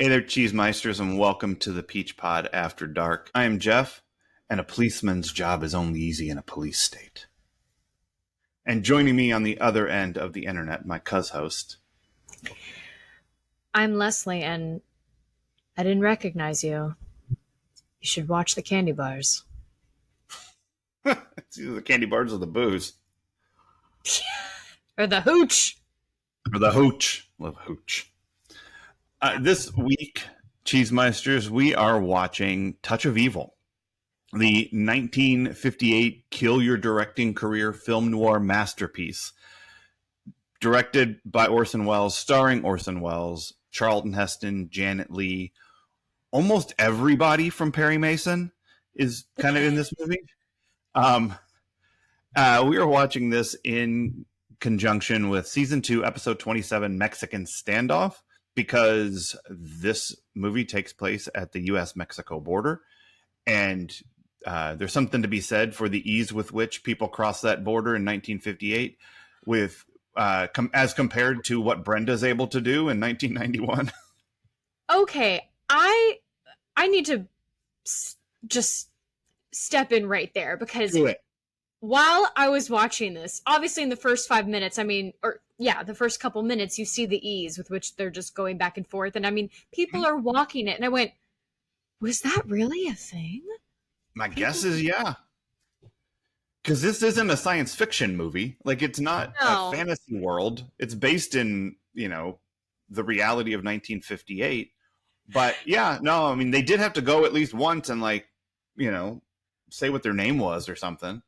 Hey there, Cheesemeisters, and welcome to the Peach Pod After Dark. I am Jeff, and a policeman's job is only easy in a police state. And joining me on the other end of the internet, my cuz-host. I'm Leslie, and I didn't recognize you. You should watch the candy bars. It's either the candy bars or the booze. Or the hooch. Or the hooch. Love hooch. This week, Cheesemeisters, we are watching Touch of Evil, the 1958 kill your directing career film noir masterpiece, directed by Orson Welles, starring Orson Welles, Charlton Heston, Janet Leigh. Almost everybody from Perry Mason is kind of in this movie. We are watching this in conjunction with season 2, episode 27, Mexican Standoff, because this movie takes place at the U.S.-Mexico border, and there's something to be said for the ease with which people crossed that border in 1958 with as compared to what Brenda's able to do in 1991. Okay, I need to just step in right there because while I was watching this, obviously in the first 5 minutes, the first couple minutes, you see the ease with which they're just going back and forth. And people are walking it. And I went, was that really a thing? My guess is yeah. Because this isn't a science fiction movie. Like, it's not a fantasy world. It's based in, the reality of 1958. But yeah, no, I mean, they did have to go at least once and say what their name was or something.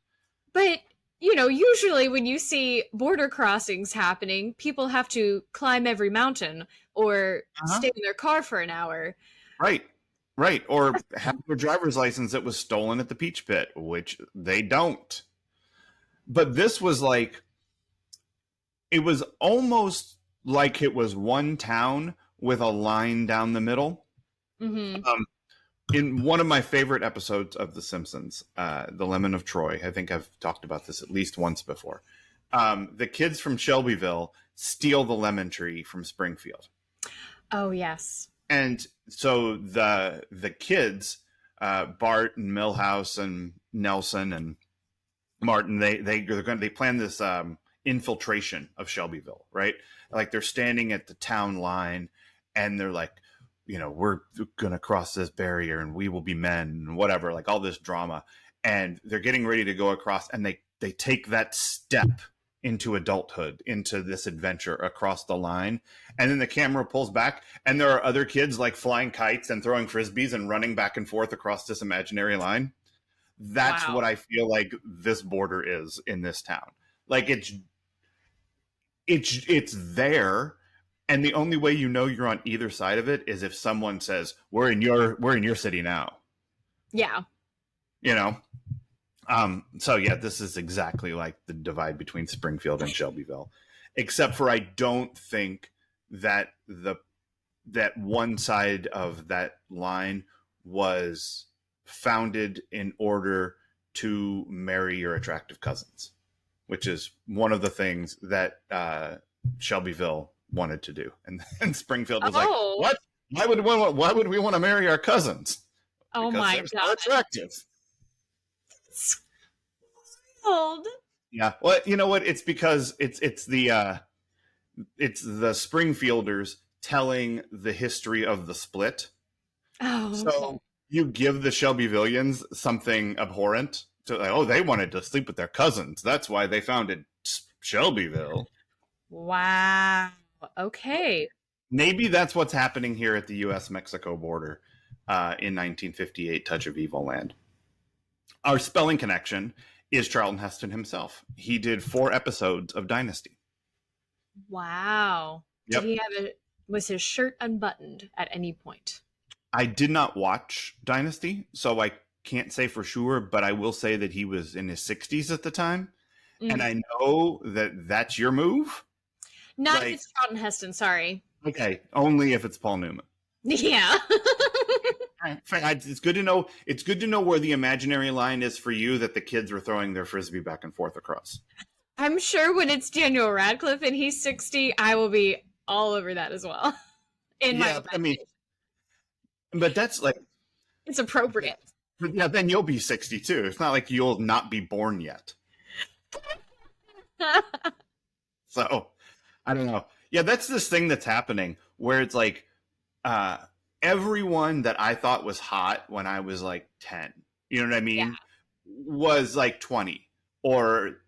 But, usually when you see border crossings happening, people have to climb every mountain or stay in their car for an hour. Right. Or have their driver's license that was stolen at the Peach Pit, which they don't. But this was it was almost like it was one town with a line down the middle. Mm-hmm. In one of my favorite episodes of The Simpsons, The Lemon of Troy, I think I've talked about this at least once before. The kids from Shelbyville steal the lemon tree from Springfield. Oh, yes. And so the kids, Bart and Milhouse and Nelson and Martin, they plan this infiltration of Shelbyville, right? Like, they're standing at the town line and they're like, we're going to cross this barrier and we will be men and whatever, like all this drama. And they're getting ready to go across, and they take that step into adulthood, into this adventure across the line. And then the camera pulls back and there are other kids like flying kites and throwing Frisbees and running back and forth across this imaginary line. That's what I feel like this border is in this town. Like, it's there. And the only way you're on either side of it is if someone says, we're in your city now. Yeah. So yeah, this is exactly like the divide between Springfield and Shelbyville, except for I don't think that that one side of that line was founded in order to marry your attractive cousins, which is one of the things that Shelbyville wanted to do, and Springfield was like, what? Why would we want to marry our cousins? Oh, because my they're God. so attractive. It's old. Yeah. Well, you know what? It's because it's the Springfielders telling the history of the split. Oh. So you give the Shelbyvillians something abhorrent to they wanted to sleep with their cousins. That's why they founded Shelbyville. Wow. Okay. Maybe that's what's happening here at the U.S.-Mexico border in 1958 Touch of Evil Land. Our spelling connection is Charlton Heston himself. He did 4 episodes of Dynasty. Wow. Yep. Did he was his shirt unbuttoned at any point? I did not watch Dynasty, so I can't say for sure, but I will say that he was in his 60s at the time. Mm. And I know that that's your move. Not if it's Charlton Heston, sorry. Okay, only if it's Paul Newman. Yeah. It's good to know. It's good to know where the imaginary line is for you that the kids were throwing their frisbee back and forth across. I'm sure when it's Daniel Radcliffe and he's 60, I will be all over that as well. I mean, But that's like, It's appropriate. yeah, then you'll be 62. It's not like you'll not be born yet. So I don't know. Yeah, that's this thing that's happening where it's like uh, everyone that I thought was hot when I was like 10, you know what I mean, Yeah. was like 20 or,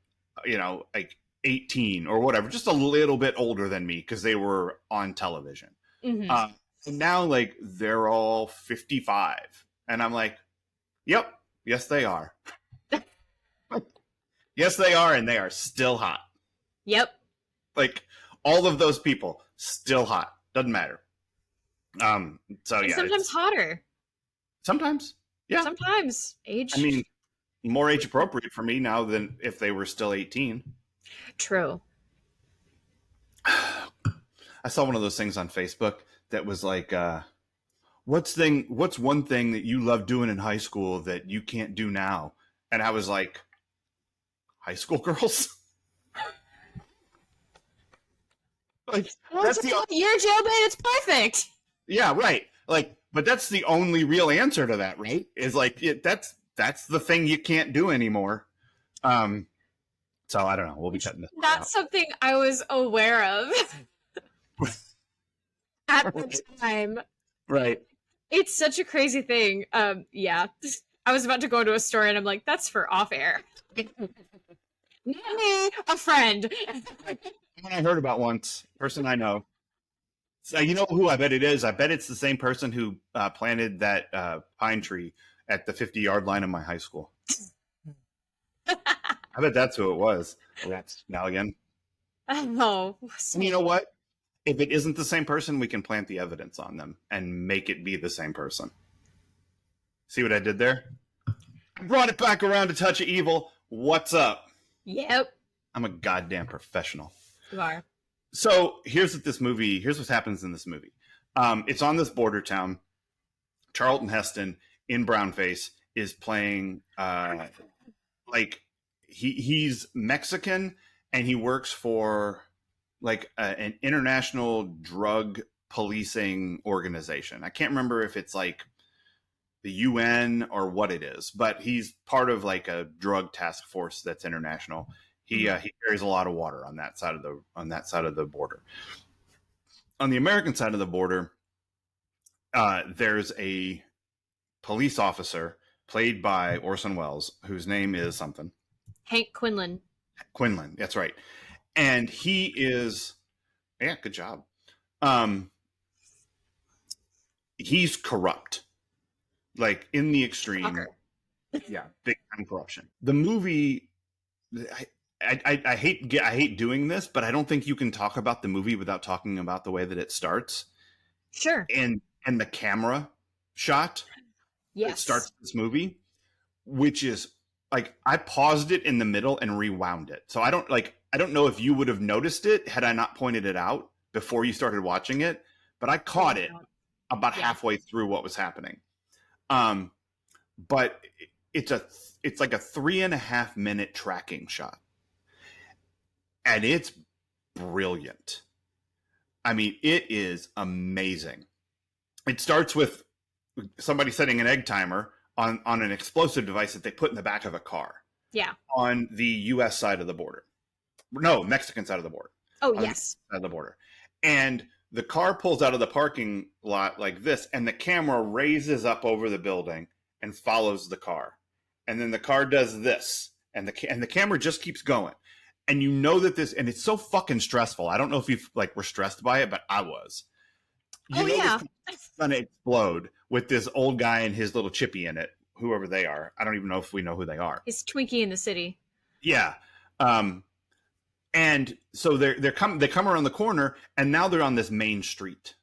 like 18 or whatever, just a little bit older than me because they were on television. Mm-hmm. And now, like, they're all 55. And I'm like, yep, yes, they are. Yes, they are. And they are still hot. Yep. Like, all of those people still hot. Doesn't matter. So And yeah, sometimes hotter. sometimes, yeah. Sometimes age. I mean, more age appropriate for me now than if they were still 18. True. I saw one of those things on Facebook that was like, what's one thing that you loved doing in high school that you can't do now? And I was like, high school girls. Like, That's the year jailbait. It's perfect. Yeah, right. Like, but that's the only real answer to that, right? Is like that's the thing you can't do anymore. So I don't know. We'll be cutting this. That's something I was aware of at the time. Right. It's such a crazy thing. Yeah. I was about to go into a story and I'm like, that's for off air. Not me, a friend. I heard about once, person I know. So you know who I bet it is? I bet it's the same person who planted that pine tree at the 50-yard line of my high school. I bet that's who it was. That's now again. Oh. And you know what? If it isn't the same person, we can plant the evidence on them and make it be the same person. See what I did there? Brought it back around to Touch of Evil. What's up? Yep. I'm a goddamn professional. You are. So here's what happens in this movie. It's on this border town. Charlton Heston in brownface is playing like he's Mexican and he works for like an international drug policing organization. I can't remember if it's like the UN or what it is, but he's part of like a drug task force that's international. He carries a lot of water on that side of the border. On the American side of the border, there's a police officer played by Orson Welles, whose name is something. Hank Quinlan. Quinlan, that's right. And he is, yeah, good job. He's corrupt, like in the extreme. Shocker. Yeah, big time corruption. The movie, I hate doing this, but I don't think you can talk about the movie without talking about the way that it starts. Sure. And the camera shot. Yes. It starts this movie, which is like I paused it in the middle and rewound it. So I don't know if you would have noticed it had I not pointed it out before you started watching it, but I caught it about halfway through what was happening. But it's like a 3.5 minute tracking shot. And it's brilliant. I mean, it is amazing. It starts with somebody setting an egg timer on an explosive device that they put in the back of a car. Yeah. On the U.S. side of the border. No, Mexican side of the border. Oh, yes. Side of the border. And the car pulls out of the parking lot like this, and the camera raises up over the building and follows the car. And then the car does this, and the camera just keeps going. And you know that and it's so fucking stressful. I don't know if you were stressed by it, but I was. It's going to explode with this old guy and his little chippy in it, whoever they are. I don't even know if we know who they are. It's Twinkie in the city. Yeah. And so they come around the corner, and now they're on this main street.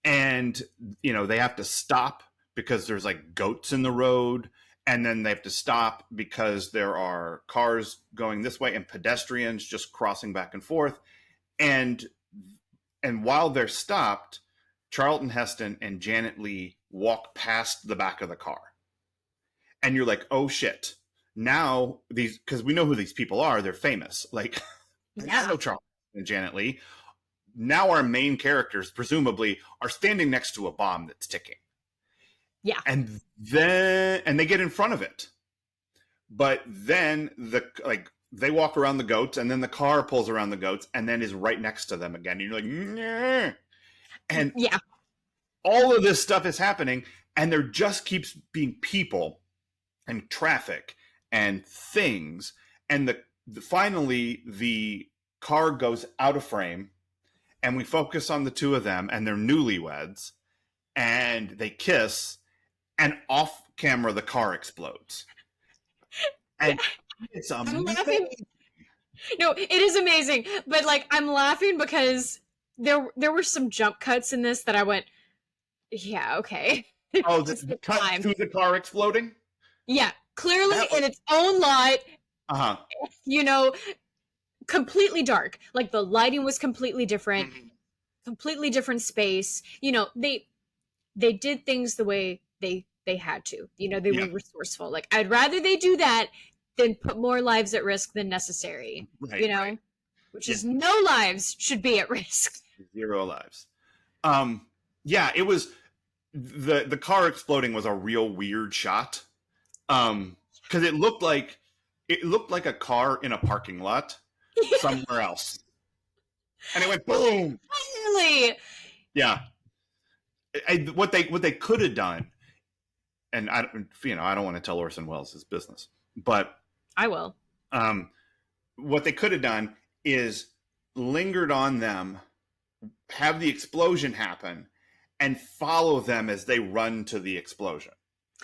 And, they have to stop because there's like goats in the road. And then they have to stop because there are cars going this way and pedestrians just crossing back and forth. And while they're stopped, Charlton Heston and Janet Leigh walk past the back of the car. And you're like, oh shit. Now because we know who these people are, they're famous. Like, I know Charlton and Janet Leigh. Now our main characters presumably are standing next to a bomb that's ticking. Yeah. And they get in front of it. But then they walk around the goats, and then the car pulls around the goats, and then is right next to them again. And you're like, Nyeh. And Yeah. all of this stuff is happening, and there just keeps being people and traffic and things, and finally the car goes out of frame, and we focus on the two of them, and they're newlyweds, and they kiss, and off camera the car explodes. And it's amazing. No, it is amazing. But like I'm laughing because there were some jump cuts in this that I went, yeah, okay. Oh, the cut to the car exploding? Yeah, clearly in its own light. Uh-huh. You know, completely dark. Like the lighting was completely different. Mm-hmm. Completely different space. You know, they did things the way they had to. You know, they were resourceful. Like I'd rather they do that than put more lives at risk than necessary. Right, you know, right. Which is no lives should be at risk. 0 lives. Yeah, it was the car exploding was a real weird shot. Because it looked like a car in a parking lot somewhere else. And it went boom. Finally. Yeah. What they could have done, and I don't want to tell Orson Welles his business, but I will. What they could have done is lingered on them, have the explosion happen, and follow them as they run to the explosion.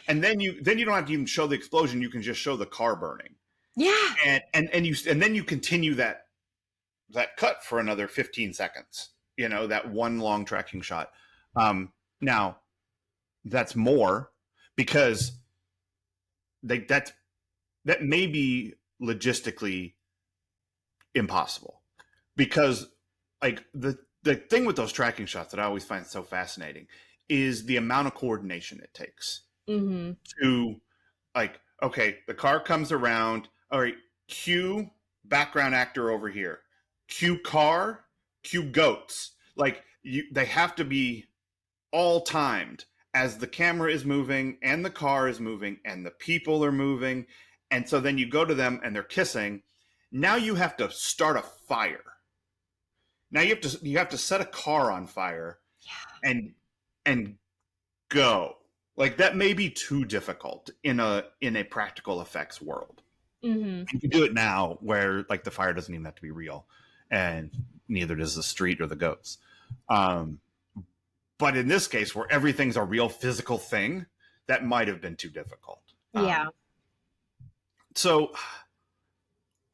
And then you don't have to even show the explosion. You can just show the car burning. Yeah. And then you continue that cut for another 15 seconds. You know, that one long tracking shot. Now that's more because that may be logistically impossible, because like the thing with those tracking shots that I always find so fascinating is the amount of coordination it takes. Mm-hmm. To like, okay, the car comes around, all right, cue background actor over here, cue car, cue goats. Like they have to be all timed as the camera is moving and the car is moving and the people are moving. And so then you go to them and they're kissing. Now you have to start a fire. Now you have to set a car on fire. Yeah. And go. Like that may be too difficult in a practical effects world. Mm-hmm. You can do it now where like the fire doesn't even have to be real, and neither does the street or the goats. But in this case where everything's a real physical thing, that might have been too difficult. Yeah. So,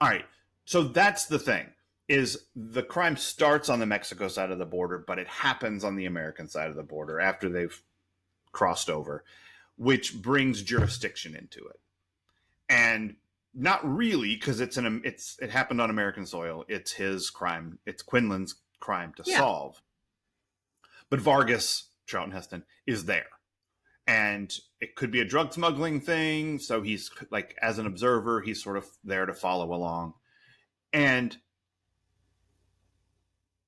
all right. So that's the thing, is the crime starts on the Mexico side of the border, but it happens on the American side of the border after they've crossed over, which brings jurisdiction into it. And not really, because it happened on American soil. It's his crime. It's Quinlan's crime to solve. But Vargas, Charlton Heston, is there. And it could be a drug smuggling thing. So he's like, as an observer, he's sort of there to follow along. And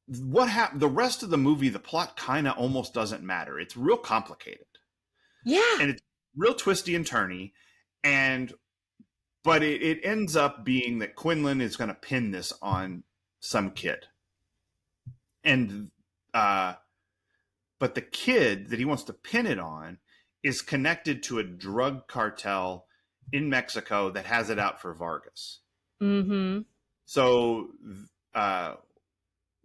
what happened, the rest of the movie, the plot kind of almost doesn't matter. It's real complicated. Yeah. And it's real twisty and turny. But it ends up being that Quinlan is going to pin this on some kid. And, but the kid that he wants to pin it on is connected to a drug cartel in Mexico that has it out for Vargas. Mm-hmm. So,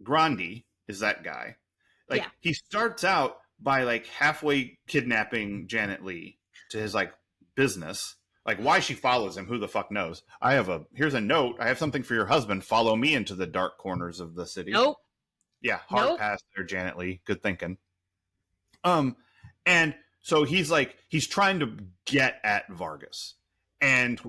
Grandi is that guy. Like, he starts out by like halfway kidnapping Janet Leigh to his like business. Like, why she follows him, who the fuck knows? Here's a note. I have something for your husband. Follow me into the dark corners of the city. Nope. Yeah, hard pass there, Janet Leigh. Good thinking. And so he's trying to get at Vargas. And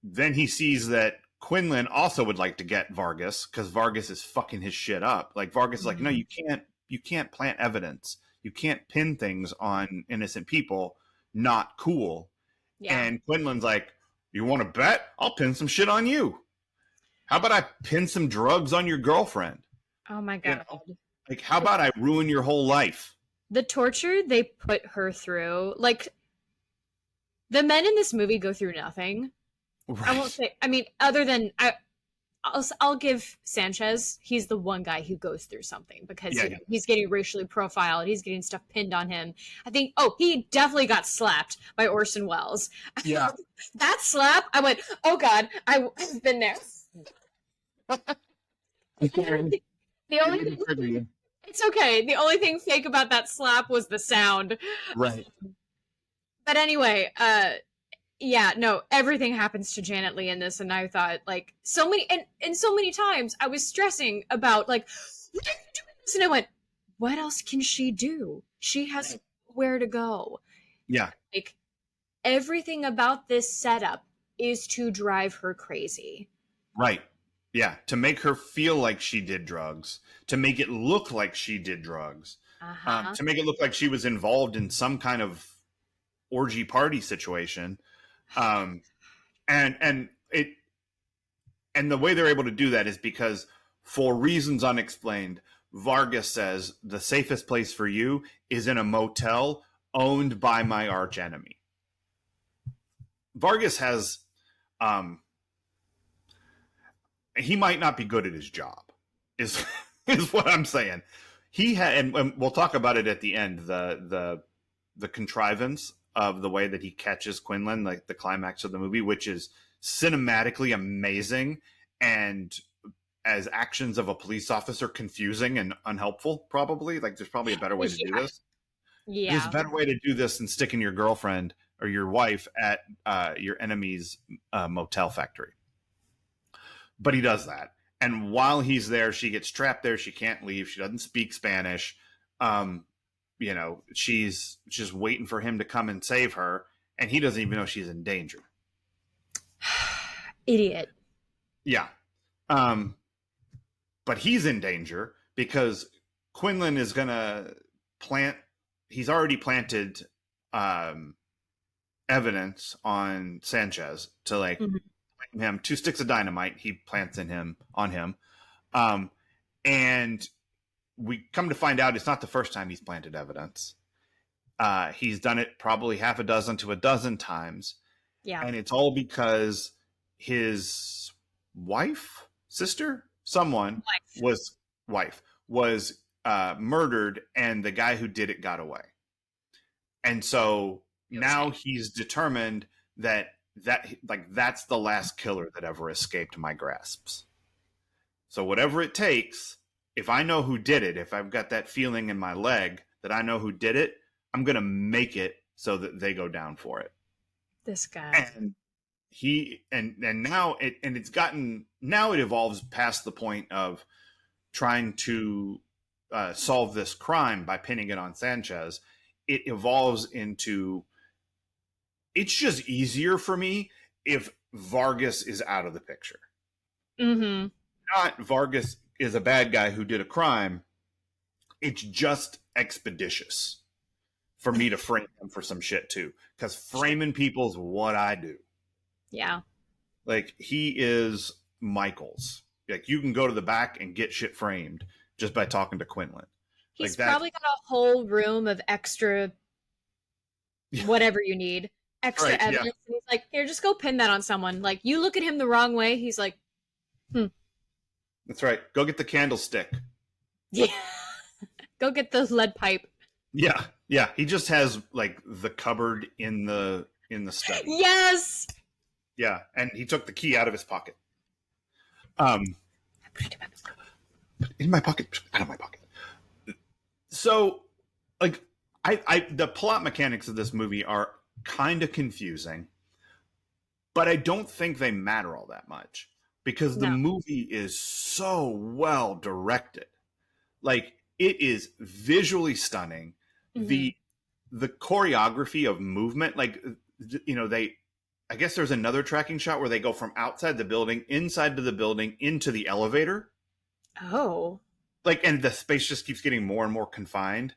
then he sees that Quinlan also would like to get Vargas because Vargas is fucking his shit up. Like Vargas is like, no, you can't plant evidence. You can't pin things on innocent people. Not cool. Yeah. And Quinlan's like, you want to bet? I'll pin some shit on you. How about I pin some drugs on your girlfriend? Oh my God. You know? Like, how about I ruin your whole life? the torture they put her through, like the men in this movie go through nothing. I won't Right. say. I mean, other than I'll give Sanchez. He's the one guy who goes through something because Yeah. he's getting racially profiled. He's getting stuff pinned on him. I think. Oh, he definitely got slapped by Orson Welles. Yeah. That slap, I went, oh God, I've been there. The only thing, it's okay. The only thing fake about that slap was the sound. Right. But anyway, yeah, no, everything happens to Janet Leigh in this, and I thought like so many and so many times I was stressing about like, why are you doing this? And I went, what else can she do? She has where to go. Yeah. Like everything about this setup is to drive her crazy. Right. Yeah. To make her feel like she did drugs, to make it look like she did drugs, to make it look like she was involved in some kind of orgy party situation. And it, and the way they're able to do that is because for reasons unexplained, Vargas says the safest place for you is in a motel owned by my arch enemy. Vargas has, he might not be good at his job, is is what I'm saying. He had, and we'll talk about it at the end. The contrivance of the way that he catches Quinlan, like the climax of the movie, which is cinematically amazing, and as actions of a police officer, confusing and unhelpful. Probably, like there's probably a better way to do this. There's a better way to do this than sticking your girlfriend or your wife at your enemy's motel factory. But he does that. And while he's there, she gets trapped there. She can't leave. She doesn't speak Spanish. You know, she's just waiting for him to come and save her. And he doesn't even know she's in danger. Idiot. Yeah. But he's in danger because Quinlan is going to plant, he's already planted evidence on Sanchez to like him 2 sticks of dynamite. He plants in him on him. And we come to find out it's not the first time he's planted evidence. He's done it probably half a dozen to a dozen times. Yeah. And it's all because his wife, sister, someone was murdered, and the guy who did it got away. And so now he's determined that that's the last killer that ever escaped my grasps. So whatever it takes, if I know who did it, if I've got that feeling in my leg that I know who did it, I'm going to make it so that they go down for it. This guy. And now it evolves past the point of trying to solve this crime by pinning it on Sanchez. It evolves into, it's just easier for me if Vargas is out of the picture. Mm-hmm. Not Vargas is a bad guy who did a crime. It's just expeditious for me to frame him for some shit too. Because framing people is what I do. Yeah. Like, he is Michaels. Like, you can go to the back and get shit framed just by talking to Quinlan. He's like probably got a whole room of extra whatever you need. Extra evidence. Yeah. And he's like, here, just go pin that on someone. Like, you look at him the wrong way, he's like, That's right. Go get the candlestick. Yeah. Go get the lead pipe. Yeah. Yeah. He just has like the cupboard in the study. Yes. Yeah. And he took the key out of his pocket. In my pocket. Out of my pocket. So, like, the plot mechanics of this movie are kind of confusing, but I don't think they matter all that much because the movie is so well directed. Like, it is visually stunning. Mm-hmm. The choreography of movement, like, you know, I guess there's another tracking shot where they go from outside the building, inside to the building, into the elevator. Oh. Like, and the space just keeps getting more and more confined.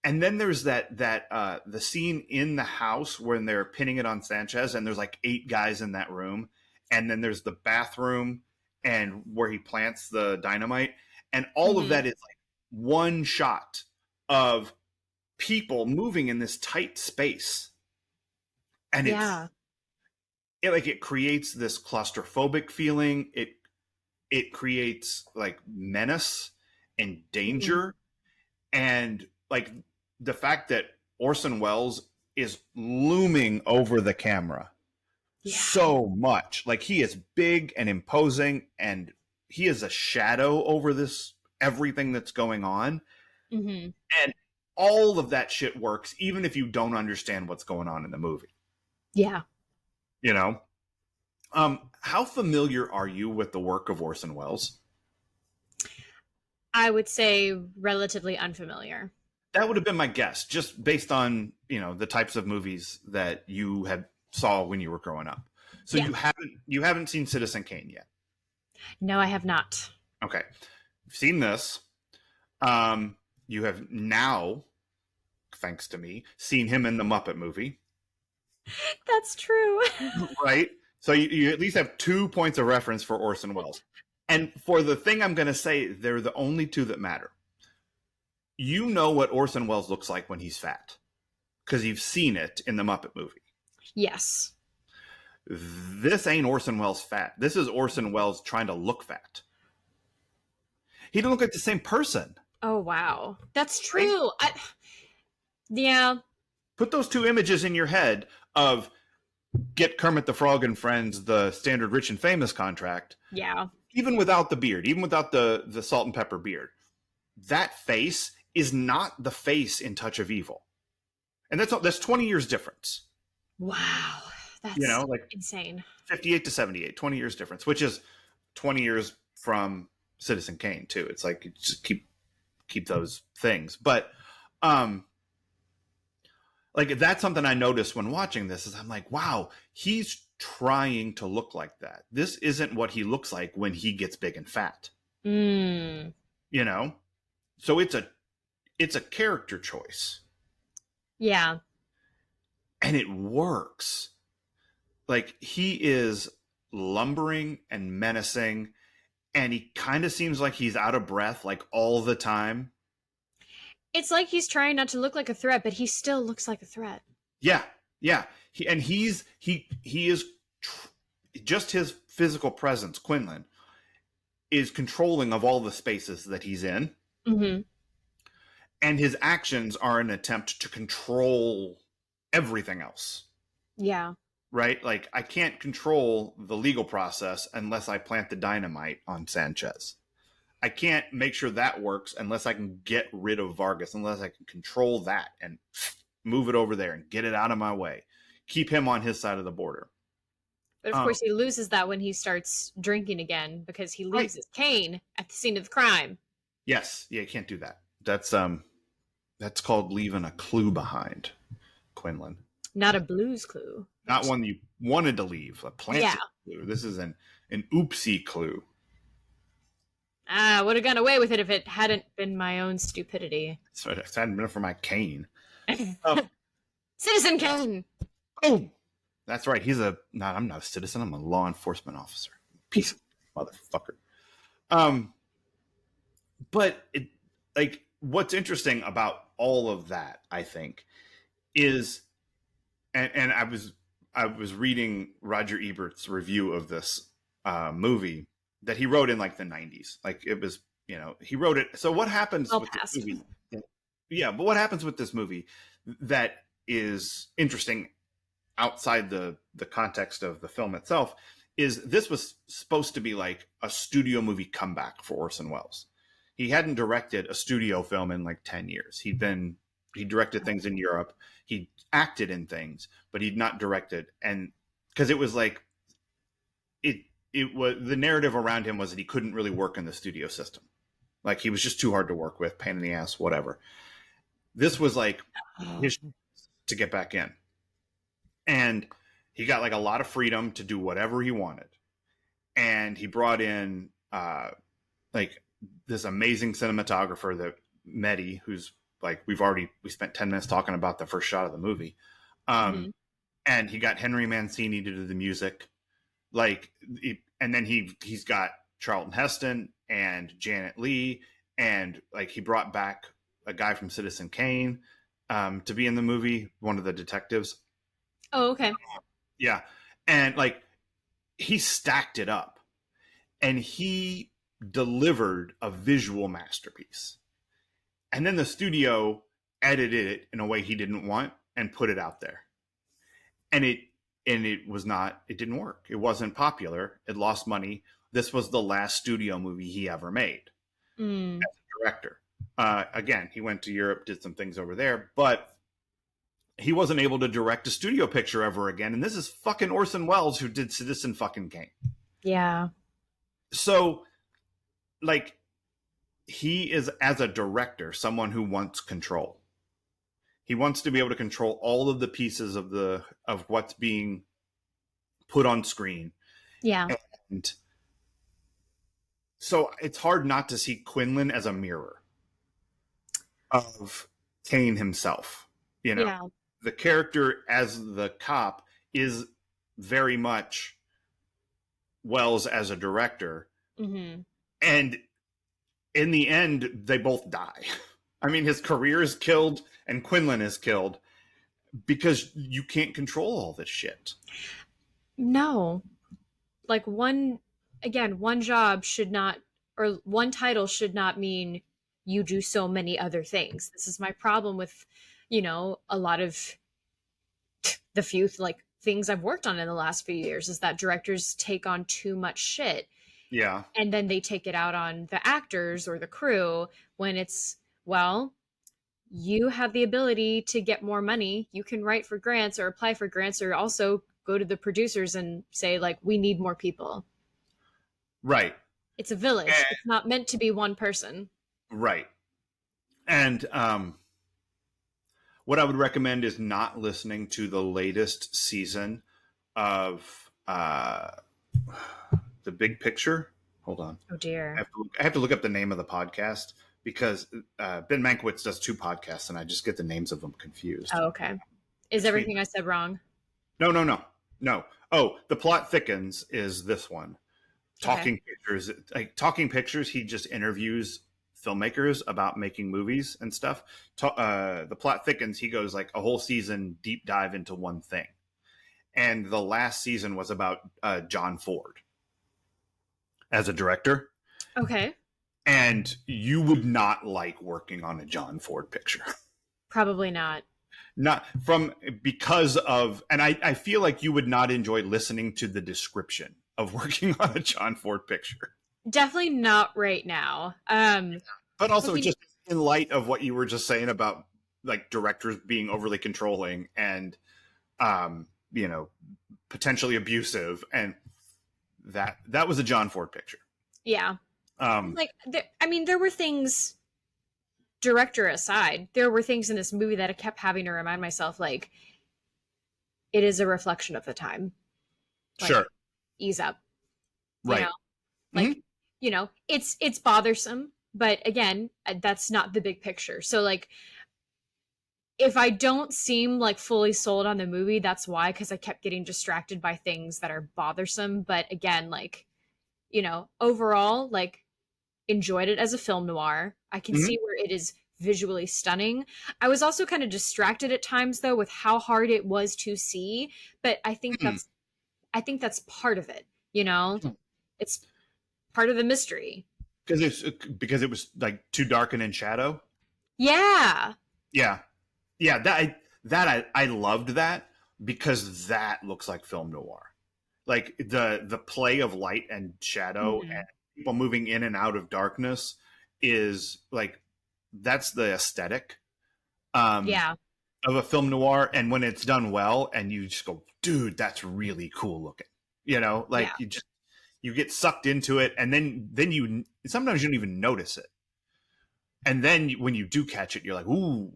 And then there's the scene in the house when they're pinning it on Sanchez, and there's like 8 guys in that room. And then there's the bathroom and where he plants the dynamite. And all of that is like one shot of people moving in this tight space, and Yeah. it creates this claustrophobic feeling. It creates like menace and danger, and like the fact that Orson Welles is looming over the camera so much. Like, he is big and imposing, and he is a shadow over this everything that's going on. Mm-hmm. And all of that shit works, even if you don't understand what's going on in the movie. Yeah. You know? How familiar are you with the work of Orson Welles? I would say relatively unfamiliar. That would have been my guess, just based on, the types of movies that you had saw when you were growing up. So you haven't seen Citizen Kane yet. No, I have not. Okay. You've seen this. You have now, thanks to me, seen him in the Muppet movie. That's true. Right? So you at least have 2 points of reference for Orson Welles. And for the thing I'm going to say, they're the only 2 that matter. You know what Orson Welles looks like when he's fat, because you've seen it in the Muppet movie. Yes. This ain't Orson Welles fat. This is Orson Welles trying to look fat. He don't look like the same person. Oh, wow. That's true. Right? Yeah. Put those 2 images in your head of get Kermit the Frog and Friends the standard Rich and Famous contract. Yeah. Even without the beard, even without the salt and pepper beard, that face is not the face in Touch of Evil. And that's 20 years difference. Wow. That's like insane. 58 to 78, 20 years difference, which is 20 years from Citizen Kane too. It's like, you just keep those things. But like, that's something I noticed when watching this, is I'm like, wow, he's trying to look like that. This isn't what he looks like when he gets big and fat. So it's a character choice. Yeah. And it works. Like, he is lumbering and menacing, and he kind of seems like he's out of breath like all the time. It's like he's trying not to look like a threat, but he still looks like a threat. Yeah. He is just his physical presence, Quinlan, is controlling of all the spaces that he's in. Mm-hmm. And his actions are an attempt to control everything else. Yeah. Right? Like, I can't control the legal process unless I plant the dynamite on Sanchez. I can't make sure that works unless I can get rid of Vargas, unless I can control that and move it over there and get it out of my way. Keep him on his side of the border. But of course, he loses that when he starts drinking again, because he leaves his cane at the scene of the crime. Yes. Yeah, you can't do that. That's called leaving a clue behind, Quinlan. Not a Blue's Clue. Not one you wanted to leave. A planted clue. This is an oopsie clue. I would have gone away with it if it hadn't been my own stupidity. So if it hadn't been for my cane. Citizen Kane! Oh! That's right. I'm not a citizen. I'm a law enforcement officer. Piece of motherfucker. But what's interesting about all of that, I think, is, and I was reading Roger Ebert's review of this movie that he wrote in like the 90s. Like, it was, he wrote it. So what happens with this movie? Yeah, but what happens with this movie that is interesting outside the context of the film itself is this was supposed to be like a studio movie comeback for Orson Welles. He hadn't directed a studio film in like 10 years. He directed things in Europe. He acted in things, but he'd not directed. And because it was like, it was, the narrative around him was that he couldn't really work in the studio system. Like, he was just too hard to work with, pain in the ass, whatever. This was like his to get back in. And he got like a lot of freedom to do whatever he wanted. And he brought in like this amazing cinematographer, that Mehdi, who's like, we spent 10 minutes talking about the first shot of the movie. And he got Henry Mancini to do the music. And then he's got Charlton Heston and Janet Leigh, and like, he brought back a guy from Citizen Kane. to be in the movie, one of the detectives. Oh, okay. Yeah. And like he stacked it up and he delivered a visual masterpiece. And then the studio edited it in a way he didn't want and put it out there. And it was not, it didn't work. It wasn't popular. It lost money. This was the last studio movie he ever made as a director. Again, he went to Europe, did some things over there, but he wasn't able to direct a studio picture ever again. And this is fucking Orson Welles who did Citizen fucking Kane. Yeah. So, like, he is, as a director, someone who wants control. He wants to be able to control all of the pieces of what's being put on screen. Yeah. And so it's hard not to see Quinlan as a mirror of Kane himself. You know, Yeah. the character as the cop is very much Wells as a director. Mm-hmm. And in the end, they both die. I mean, his career is killed and Quinlan is killed because you can't control all this shit. No. Like one job should not, or one title should not mean you do so many other things. This is my problem with, a lot of the few like things I've worked on in the last few years is that directors take on too much shit. Yeah. And then they take it out on the actors or the crew when it's, well, you have the ability to get more money. You can write for grants or apply for grants or also go to the producers and say, like, we need more people. Right. It's a village. It's not meant to be one person. Right. And what I would recommend is not listening to the latest season of The Big Picture. Hold on. Oh, dear. I have to look up the name of the podcast because Ben Mankiewicz does 2 podcasts and I just get the names of them confused. Oh, okay. Is everything I said wrong? No. Oh, The Plot Thickens is this one. Talking Pictures. Like Talking Pictures, he just interviews filmmakers about making movies and stuff. The Plot Thickens, he goes like a whole season deep dive into one thing. And the last season was about John Ford as a director. Okay. And you would not like working on a John Ford picture. Probably not. Not from because of, and I feel like you would not enjoy listening to the description of working on a John Ford picture. Definitely not right now. But also just in light of what you were just saying about like directors being overly controlling and, potentially abusive, and that was a John Ford picture. Yeah. There were things, director aside, there were things in this movie that I kept having to remind myself, like, it is a reflection of the time. Like, sure. Ease up. Right. It's bothersome, but again, that's not the big picture. So like, if I don't seem like fully sold on the movie, that's why, because I kept getting distracted by things that are bothersome. But again, like, overall, like, enjoyed it as a film noir. I can see where it is visually stunning. I was also kind of distracted at times though with how hard it was to see, but I think that's part of it, It's part of the mystery. Because it was like too dark and in shadow. Yeah. Yeah. I loved that because that looks like film noir. Like the play of light and shadow and people moving in and out of darkness is like, that's the aesthetic of a film noir. And when it's done well and you just go, dude, that's really cool looking, you get sucked into it. And then you sometimes you don't even notice it. And then when you do catch it, you're like, ooh,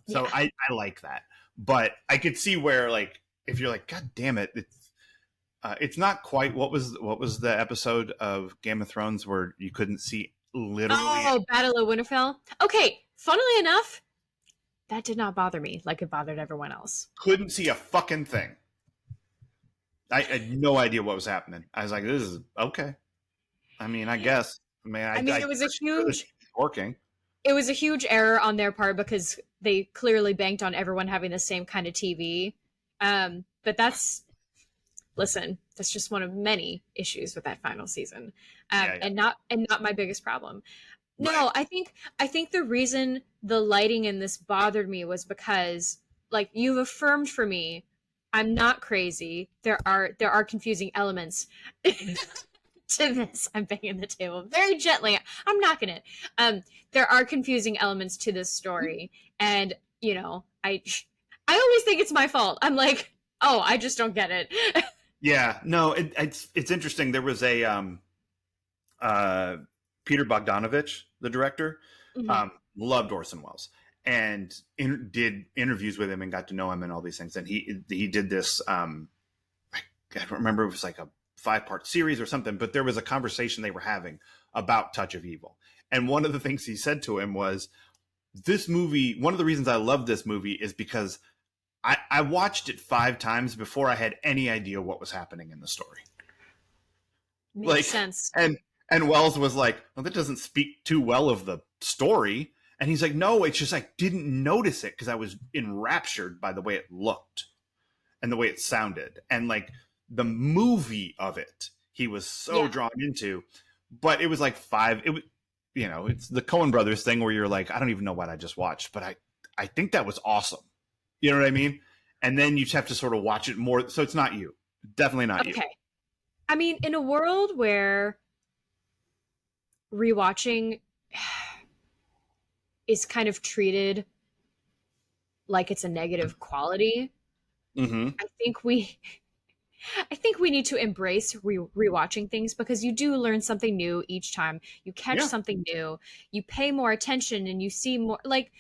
so I like that. But I could see where, like, if you're like, God damn it, it's not quite what was the episode of Game of Thrones where you couldn't see literally. Oh, Battle of Winterfell. Okay, funnily enough, that did not bother me like it bothered everyone else. Couldn't see a fucking thing. I had no idea what was happening. I was like, this is okay. I mean, I guess. I mean, it was a huge working. it was a huge error on their part because they clearly banked on everyone having the same kind of TV. But that's just one of many issues with that final season, Yeah, and not my biggest problem. right. No, I think the reason the lighting in this bothered me was because, like, you've affirmed for me, I'm not crazy. There are confusing elements to this. I'm banging the table very gently. I'm knocking it. There are confusing elements to this story, and I always think it's my fault. I'm like, oh, I just don't get it. Yeah, no, it's interesting. There was a uh, Peter Bogdanovich, the director, Mhm. loved Orson Welles and did interviews with him and got to know him and all these things. And he did this. I don't remember, it was like a 5-part series or something, but there was a conversation they were having about Touch of Evil. And one of the things he said to him was, "This movie. One of the reasons I love this movie is because I watched it 5 times before I had any idea what was happening in the story." Makes Like, sense. and Wells was like, "Well, that doesn't speak too well of the story." And he's like, "No, it's just I didn't notice it because I was enraptured by the way it looked and the way it sounded and like the movie of it. He was so Yeah. drawn into, but it was like five. It was, it's the Coen Brothers thing where you're like, I don't even know what I just watched, but I think that was awesome. You know what I mean? And then you just have to sort of watch it more. So it's not you, definitely not you. Okay. I mean, in a world where rewatching is kind of treated like it's a negative quality, Mm-hmm. I think we I think we need to embrace rewatching things because you do learn something new each time. You catch Yeah, something new, you pay more attention and you see more, like,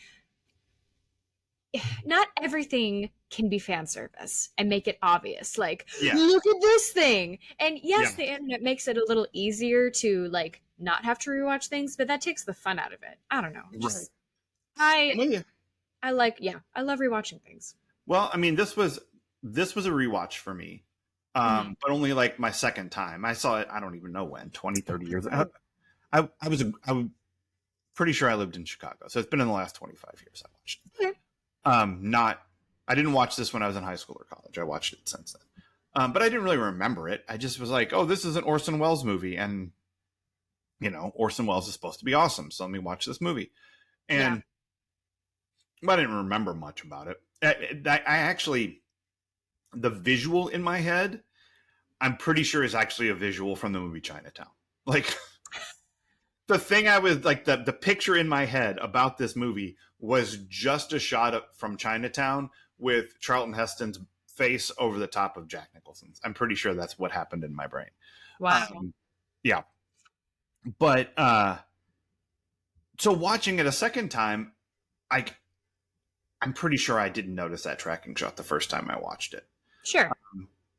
not everything can be fan service and make it obvious. Like, yeah, look at this thing. And yeah. yes, the internet makes it a little easier to like not have to rewatch things, but that takes the fun out of it. I don't know. Right. I Well, yeah. I like, yeah, I love rewatching things. Well, I mean, this was a rewatch for me, Mhm. but only like my second time. I saw it. I don't even know when, 20, 30 years. I'm pretty sure I lived in Chicago, so it's been in the last 25 years I watched it. Okay. Not, I didn't watch this when I was in high school or college. I watched it since then. But I didn't really remember it. I just was like, oh, this is an Orson Welles movie. And, Orson Welles is supposed to be awesome. So let me watch this movie. Yeah. And I didn't remember much about it. I actually, the visual in my head, I'm pretty sure is actually a visual from the movie Chinatown. Like, the thing I was like, the picture in my head about this movie was just a shot from Chinatown with Charlton Heston's face over the top of Jack Nicholson's. I'm pretty sure that's what happened in my brain. Wow. Yeah. But so watching it a second time, I I'm pretty sure I didn't notice that tracking shot the first time I watched it. Sure.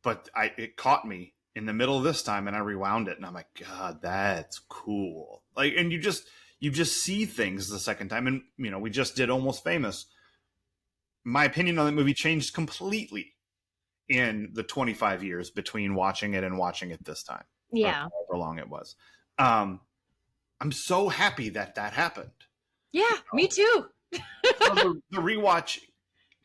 But it caught me in the middle of this time and I rewound it and I'm like, God, that's cool. Like, and you just see things the second time. And, we just did Almost Famous. My opinion on that movie changed completely in the 25 years between watching it and watching it this time. Yeah. Or however long it was. I'm so happy that happened. Yeah, me too. So the rewatch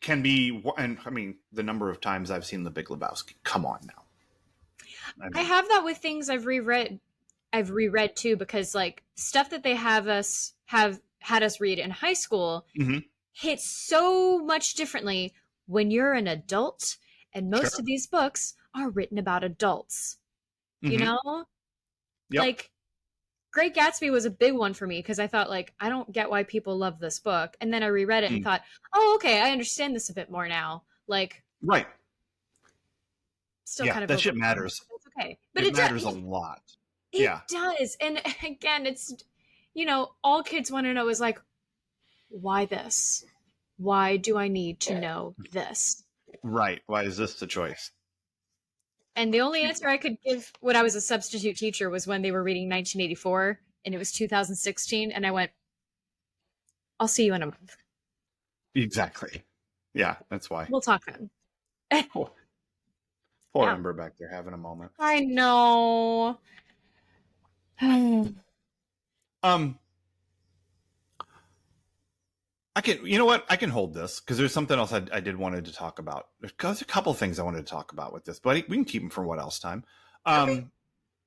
can be, and I mean, the number of times I've seen The Big Lebowski. Come on now. I have that with things I've reread. I've reread too because like stuff that they have had us read in high school Mhm. hits so much differently when you're an adult, and most Sure. of these books are written about adults. You Mhm. know? Yep. Like Great Gatsby was a big one for me because I thought like I don't get why people love this book. And then I reread it and Mm. thought, "Oh, okay, I understand this a bit more now." Like Right. still Yeah, kind of that over. shit matters. That's okay. But It it does. matters a lot. It Yeah. does. And again, it's, all kids want to know is like, why this? Why do I need to know this? Right. Why is this the choice? And the only answer I could give when I was a substitute teacher was when they were reading 1984 and it was 2016. And I went, I'll see you in a month. Exactly. Yeah, that's why. We'll talk then. Poor Yeah. Ember back there having a moment. I know. Um, I can, you know what? I can hold this because there's something else I did wanted to talk about. There's a couple things I wanted to talk about with this, but we can keep them for what else time. Okay.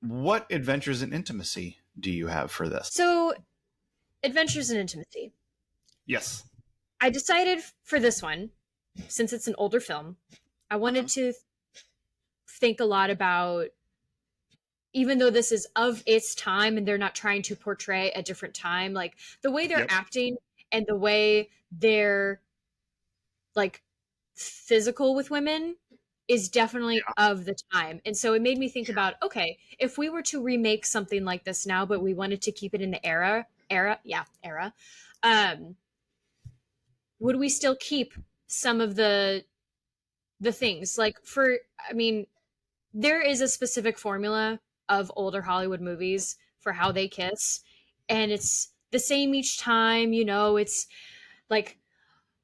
What adventures in intimacy do you have for this? So, Adventures in Intimacy. Yes. I decided for this one, since it's an older film, I wanted to think a lot about, even though this is of its time and they're not trying to portray a different time, like the way they're Yep. acting and the way they're like physical with women is definitely of the time. And so it made me think about, okay, if we were to remake something like this now, but we wanted to keep it in the era, would we still keep some of the things like I mean, there is a specific formula of older Hollywood movies for how they kiss, and it's the same each time. It's like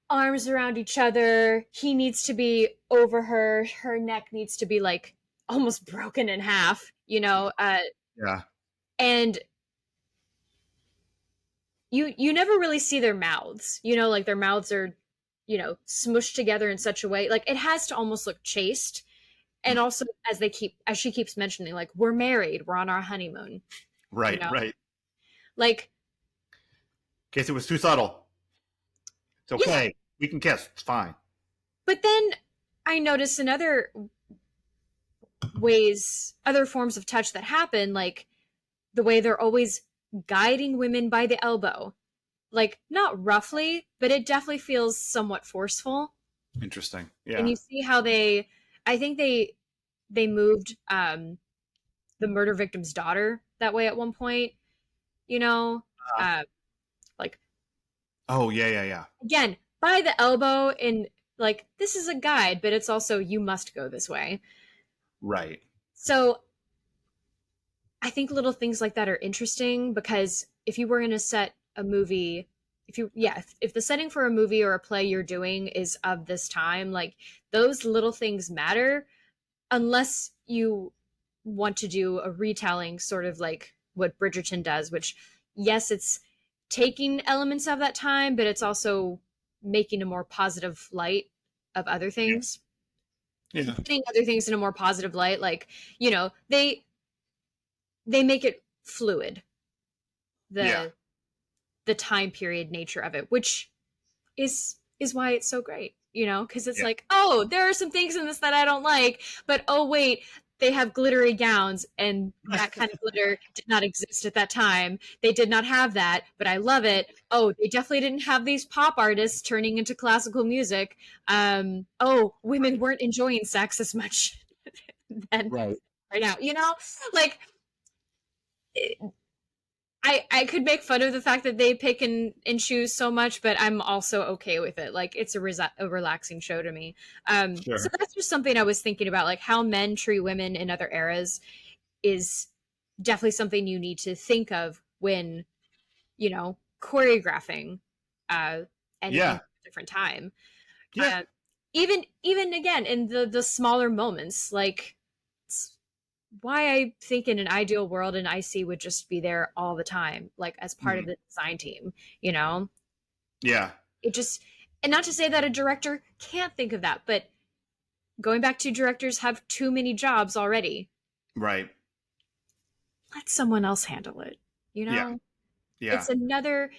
arms around each other. He needs to be over her. Her neck needs to be like almost broken in half. Yeah. And you never really see their mouths. Like their mouths are smushed together in such a way, like it has to almost look chaste. And also, as she keeps mentioning, like, we're married, we're on our honeymoon. Right. Right. Like, in case it was too subtle, it's okay. Yeah. We can kiss. It's fine. But then I noticed in other forms of touch that happen, like the way they're always guiding women by the elbow, like not roughly, but it definitely feels somewhat forceful. Interesting. Yeah. And you see how I think they moved the murder victim's daughter that way at one point, like, oh yeah. Again, by the elbow, and like, this is a guide, but it's also, you must go this way. Right. So I think little things like that are interesting, because if you were going to set a movie, if the setting for a movie or a play you're doing is of this time, like, those little things matter, unless you want to do a retelling, sort of like what Bridgerton does, which, yes, it's taking elements of that time, but it's also making a more positive light of other things. Yeah. Putting other things in a more positive light, like, they make it fluid. The time period nature of it, which is why it's so great, because it's like, oh, there are some things in this that I don't like, but oh wait, they have glittery gowns, and that kind of glitter did not exist at that time. They did not have that, but I love it. Oh, they definitely didn't have these pop artists turning into classical music. Oh, women weren't enjoying sex as much then right now, like, I could make fun of the fact that they pick and choose so much, but I'm also okay with it. Like, it's a relaxing show to me. Sure. So that's just something I was thinking about, like how men treat women in other eras is definitely something you need to think of when, choreographing and in a different time. Yeah. Even again, in the smaller moments, like, why I think in an ideal world an IC would just be there all the time, like as part of the design team, Yeah. It just, and not to say that a director can't think of that, but going back to, directors have too many jobs already. Right. Let someone else handle it, Yeah. It's another,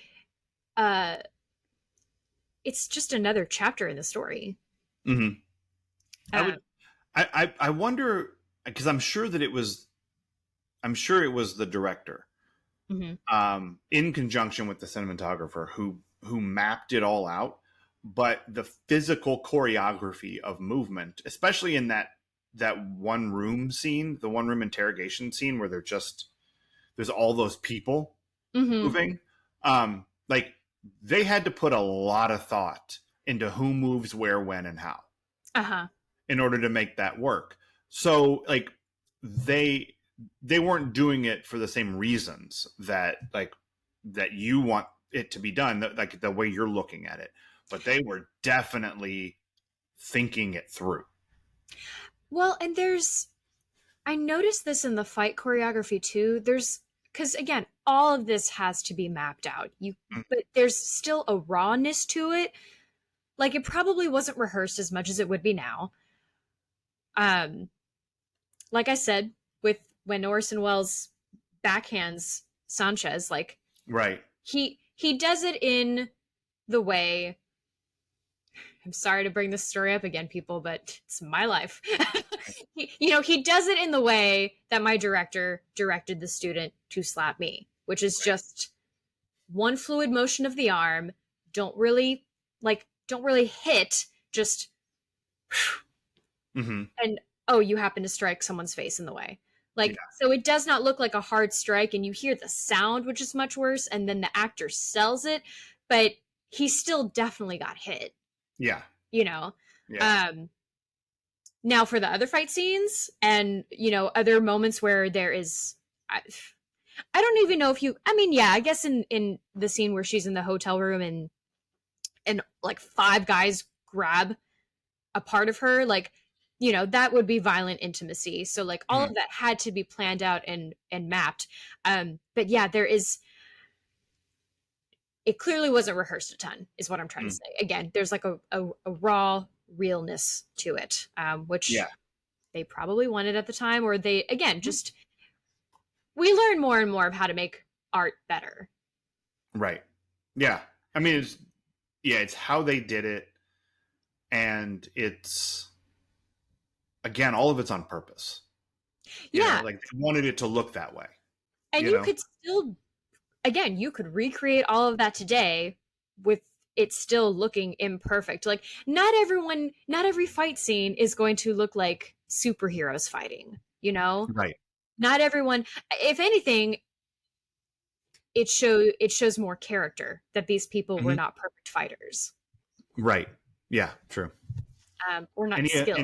it's just another chapter in the story. Mm-hmm. I wonder, because I'm sure it was the director, in conjunction with the cinematographer who mapped it all out. But the physical choreography of movement, especially in that one room scene, the one room interrogation scene where there's all those people moving, like, they had to put a lot of thought into who moves where, when, and how, in order to make that work. So, like, they weren't doing it for the same reasons that you want it to be done, like the way you're looking at it, but they were definitely thinking it through. Well, and I noticed this in the fight choreography too. There's because again, all of this has to be mapped out. But there's still a rawness to it. Like, it probably wasn't rehearsed as much as it would be now. Like I said, with when Orson Welles backhands Sanchez, like, right, he does it in the way. I'm sorry to bring this story up again, people, but it's my life. He does it in the way that my director directed the student to slap me, which is just one fluid motion of the arm. Don't really hit, just mm-hmm. and oh, you happen to strike someone's face in the way. Like, so it does not look like a hard strike, and you hear the sound, which is much worse, and then the actor sells it, but he still definitely got hit. Yeah. Yeah. Now for the other fight scenes and, other moments where there is, I don't even know if I guess in the scene where she's in the hotel room and like 5 guys grab a part of her, like, that would be violent intimacy. So like all of that had to be planned out and mapped. But yeah, it clearly wasn't rehearsed a ton, is what I'm trying to say. Again, there's like a raw realness to it, which they probably wanted at the time, or they, again, just, we learn more and more of how to make art better. Right. Yeah. I mean, it's how they did it. And it's, again, all of it's on purpose. Yeah. Like, they wanted it to look that way. And you could still, again, you could recreate all of that today with it still looking imperfect. Like, not every fight scene is going to look like superheroes fighting, Right. Not everyone, if anything, it shows more character that these people were not perfect fighters. Right. Yeah, true. Or not skilled.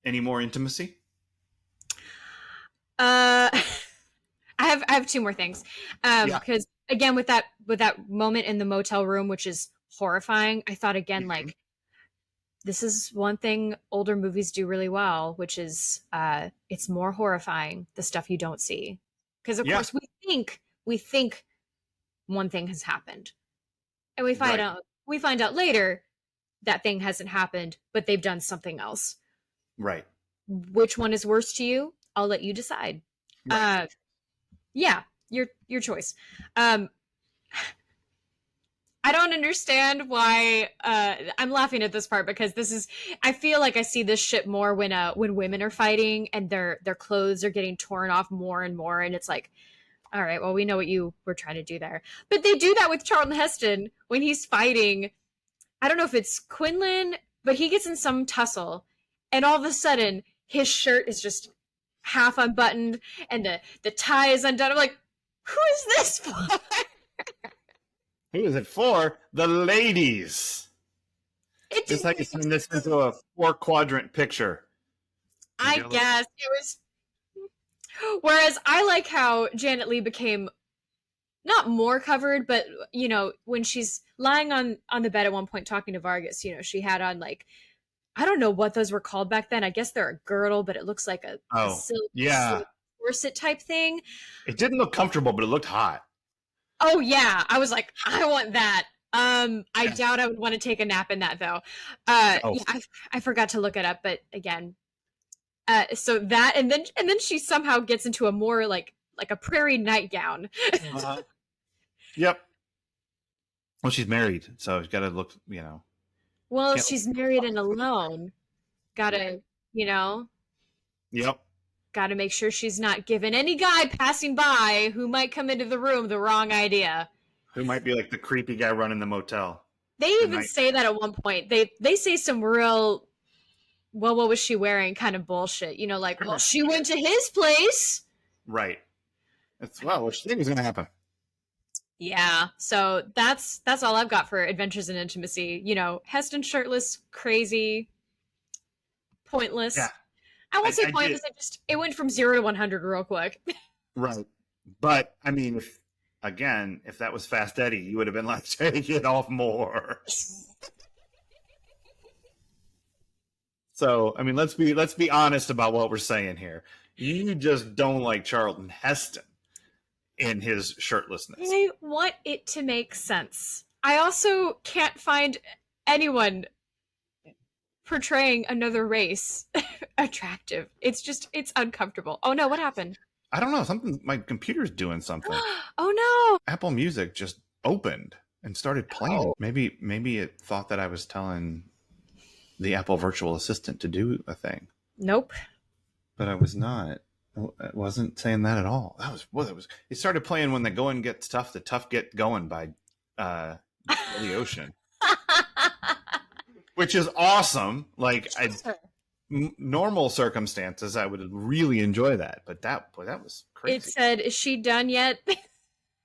Any more intimacy? I have 2 more things. Because again, with that moment in the motel room, which is horrifying, I thought again, like, this is one thing older movies do really well, which is it's more horrifying, the stuff you don't see. Because of course we think one thing has happened, and we find out later that thing hasn't happened, but they've done something else. Right. Which one is worse to you? I'll let you decide. Right. Your choice. I don't understand why I'm laughing at this part, because I feel like I see this shit more when women are fighting and their clothes are getting torn off more and more, and it's like, all right, well, we know what you were trying to do there. But they do that with Charlton Heston when he's fighting. I don't know if it's Quinlan, but he gets in some tussle, and all of a sudden his shirt is just half unbuttoned and the tie is undone. I'm like, who is this for? Who is it for? The ladies. It's like it's this into a 4-quadrant picture. I guess it was. Whereas I like how Janet Leigh became not more covered, but when she's lying on the bed at one point talking to Vargas, she had on, like, I don't know what those were called back then. I guess they're a girdle, but it looks like a silk corset type thing. It didn't look comfortable, but it looked hot. Oh yeah, I was like, I want that. I doubt I would want to take a nap in that though. I forgot to look it up, but again, so that and then she somehow gets into a more like a prairie nightgown. Yep. Well, she's married, so she's got to look, Well, she's married and alone. Gotta, Yep. Gotta make sure she's not giving any guy passing by who might come into the room the wrong idea. Who might be like the creepy guy running the motel. They even say that at one point. They say some real, well, what was she wearing kind of bullshit. Like, well, she went to his place. Right. What she think was going to happen. Yeah, so that's all I've got for Adventures in Intimacy. Heston shirtless, crazy, pointless. Yeah. I won't say pointless. It went from 0 to 100 real quick. Right, but I mean, if that was Fast Eddie, you would have been like, take it off more. So I mean, let's be honest about what we're saying here. You just don't like Charlton Heston. in his shirtlessness. I want it to make sense. I also can't find anyone portraying another race attractive. It's uncomfortable. Oh no, what happened? I don't know. My computer's doing something. Oh no. Apple Music just opened and started playing. Oh. Maybe it thought that I was telling the Apple virtual assistant to do a thing. Nope. But I was not. I wasn't saying that at all. That was what it was. It started playing When the Going Gets Tough, the Tough Get Going by Billy Ocean. Which is awesome. Like normal circumstances, I would really enjoy that. But that was crazy. It said, "Is she done yet?"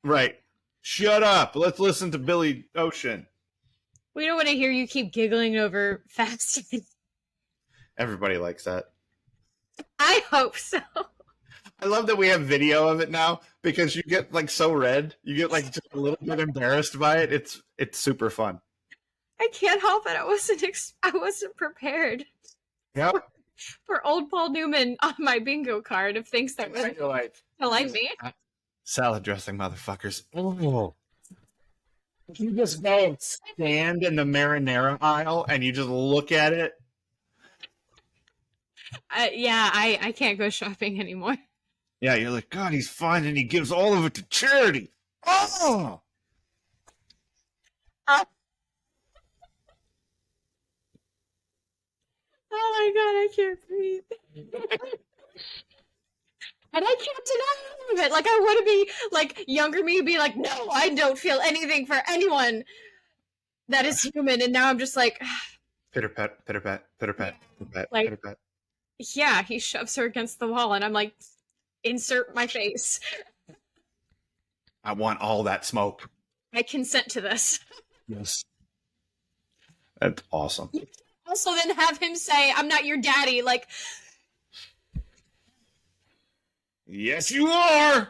Right. Shut up. Let's listen to Billy Ocean. We don't want to hear you keep giggling over fast. Everybody likes that. I hope so. I love that we have video of it now because you get like so red. You get like just a little bit embarrassed by it. It's super fun. I can't help it. I wasn't prepared. Yep. For old Paul Newman on my bingo card of things that would delight me. Salad dressing, motherfuckers. Oh. You just go and stand in the marinara aisle and you just look at it. I can't go shopping anymore. Yeah, you're like, God, he's fine, and he gives all of it to charity. Oh! Oh my God, I can't breathe. And I can't deny it. Like, I want to be, like, younger me be like, no, I don't feel anything for anyone that is human. And now I'm just like... Pitter pat, pitter pat, pitter pat, pitter pat, like, pitter pat. Yeah, he shoves her against the wall, and I'm like, insert my face. I want all that smoke. I consent to this. Yes. That's awesome. Also, then have him say, I'm not your daddy. Like, yes, you are.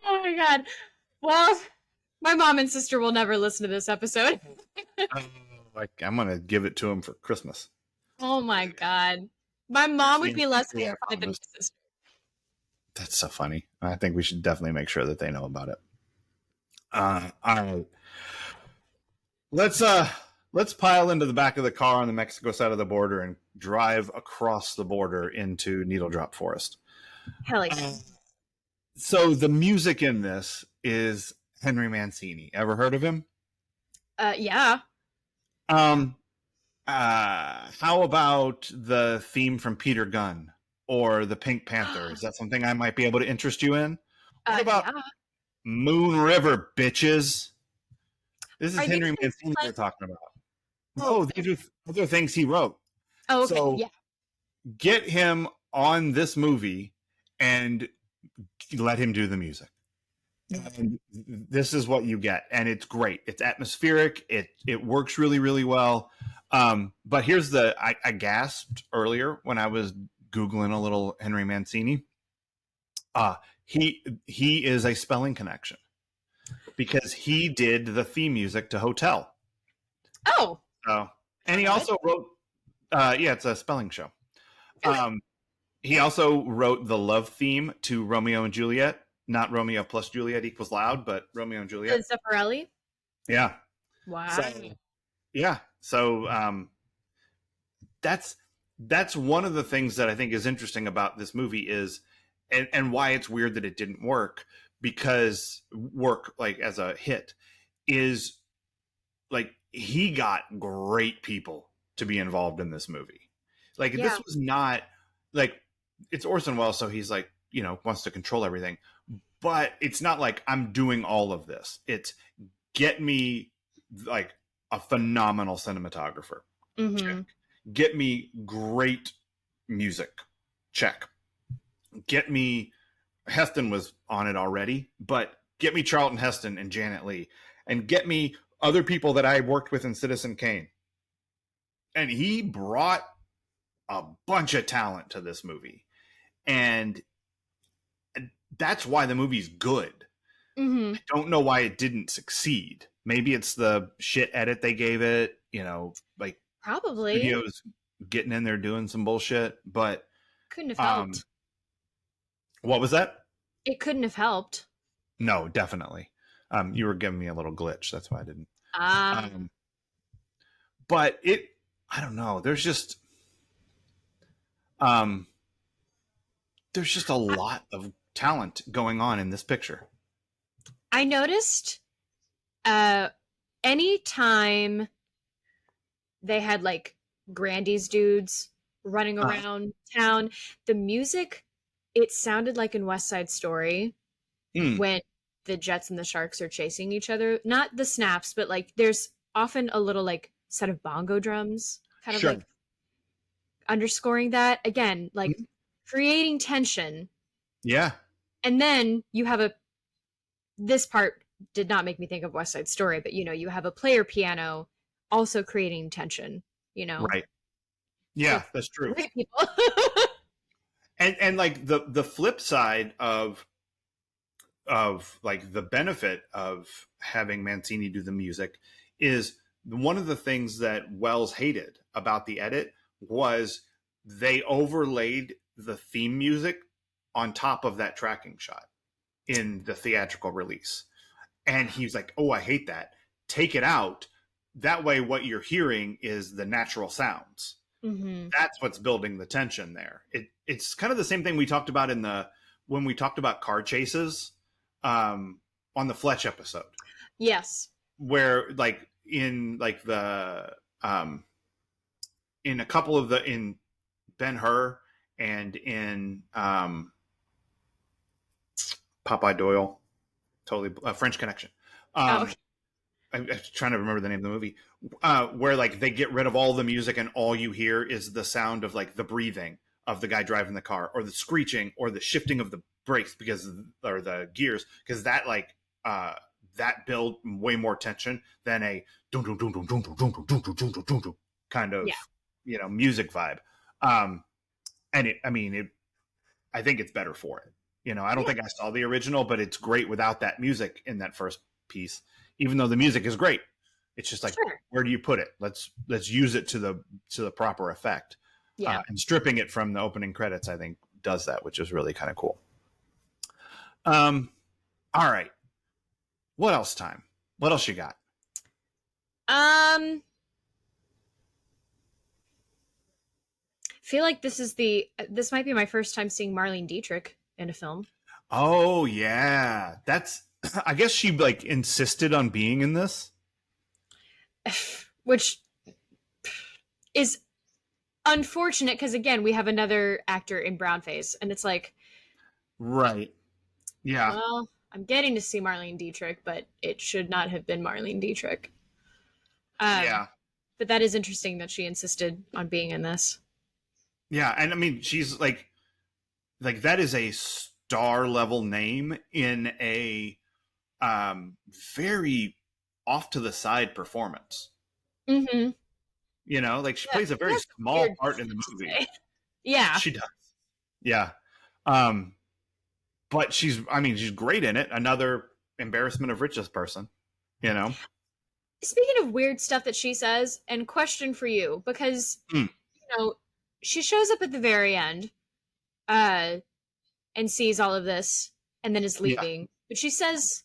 oh my God. Well, my mom and sister will never listen to this episode. I'm going to give it to him for Christmas. Oh my God. My mom would be less terrified than my sister. That's so funny. I think we should definitely make sure that they know about it. All right. Let's pile into the back of the car on the Mexico side of the border and drive across the border into Needle Drop Forest. Hell yeah. So the music in this is Henry Mancini. Ever heard of him? Yeah. How about the theme from Peter Gunn or the Pink Panther? Is that something I might be able to interest you in? What about Moon River, bitches? This is Henry Mancini we're talking about. Oh, these are other things he wrote. Oh, okay. So yeah. Get him on this movie and let him do the music. And this is what you get, and it's great. It's atmospheric. It works really, really well. But here's I gasped earlier when I was Googling a little Henry Mancini. He is a spelling connection because he did the theme music to Hotel. Oh. And he also wrote. It's a spelling show. He also wrote the love theme to Romeo and Juliet. Not Romeo plus Juliet equals loud, but Romeo and Juliet. Zeffirelli? Yeah. Wow. So that's one of the things that I think is interesting about this movie is, and why it's weird that it didn't work, because work like as a hit is like he got great people to be involved in this movie. Like this was not like it's Orson Welles, so he's like, wants to control everything. But it's not like I'm doing all of this. It's get me like a phenomenal cinematographer. Mm-hmm. Check. Get me great music. Check. Get me Heston was on it already, but get me Charlton Heston and Janet Leigh, and get me other people that I worked with in Citizen Kane. And he brought a bunch of talent to this movie. And that's why the movie's good. Mm-hmm. I don't know why it didn't succeed. Maybe it's the shit edit they gave it. like Probably. studios getting in there doing some bullshit. But Couldn't have um, helped. what was that? It couldn't have helped. No, definitely. You were giving me a little glitch. That's why I didn't. Ah. But I don't know. Um, there's just a lot of talent going on in this picture. I noticed anytime they had like Grandy's dudes running around town, the music, it sounded like in West Side Story when the Jets and the Sharks are chasing each other. Not the snaps, but like there's often a little like set of bongo drums kind of like underscoring that. Again, like creating tension. Yeah. And then you have this part did not make me think of West Side Story, but you have a player piano also creating tension, Right. Yeah, that's true. Great people. and like the flip side of like the benefit of having Mancini do the music is one of the things that Wells hated about the edit was they overlaid the theme music on top of that tracking shot in the theatrical release. And he's like, oh, I hate that. Take it out. That way what you're hearing is the natural sounds. Mm-hmm. That's what's building the tension there. It's kind of the same thing we talked about when we talked about car chases on the Fletch episode. Yes. Where like in like the in a couple of in Ben-Hur and in Popeye Doyle, totally French Connection. Okay. I'm trying to remember the name of the movie, where like they get rid of all the music and all you hear is the sound of like the breathing of the guy driving the car, or the screeching, or the shifting of the brakes or the gears, because that like that build way more tension than a kind of music vibe. And I think it's better for it. I don't think I saw the original, but it's great without that music in that first piece. Even though the music is great, it's just like, where do you put it? Let's use it to the proper effect. Yeah. And stripping it from the opening credits, I think, does that, which is really kind of cool. All right. What else, Time? What else you got? Feel like this might be my first time seeing Marlene Dietrich in a film. Oh yeah, I guess she like insisted on being in this, which is unfortunate because again we have another actor in brownface, and it's like, right, yeah. Well, I'm getting to see Marlene Dietrich, but it should not have been Marlene Dietrich. Yeah, but that is interesting that she insisted on being in this. Yeah, and she's like that is a star level name in a very off to the side performance. Mm-hmm. Like she plays a very small part in the movie. Yeah, she does. Yeah, but she's great in it. Another embarrassment of riches person. Speaking of weird stuff that she says, and question for you, because she shows up at the very end, and sees all of this, and then is leaving. Yeah. But she says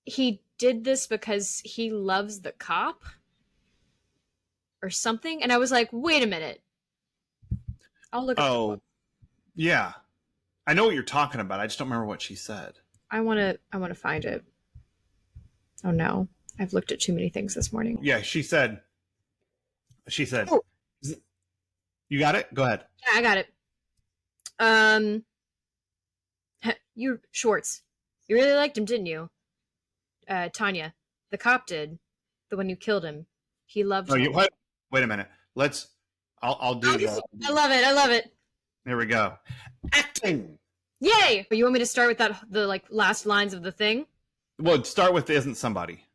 he did this because he loves the cop or something. And I was like, wait a minute. I'll look at the yeah. I know what you're talking about. I just don't remember what she said. I want to find it. Oh no. I've looked at too many things this morning. Yeah, she said, oh. You got it? Go ahead. Yeah, I got it. You Schwartz. You really liked him, didn't you? Tanya. The cop did. The one who killed him. He loved him. Wait a minute. I'll do that. I love it. There we go. Acting. Yay! But you want me to start with the like last lines of the thing? Well, start with "Isn't somebody."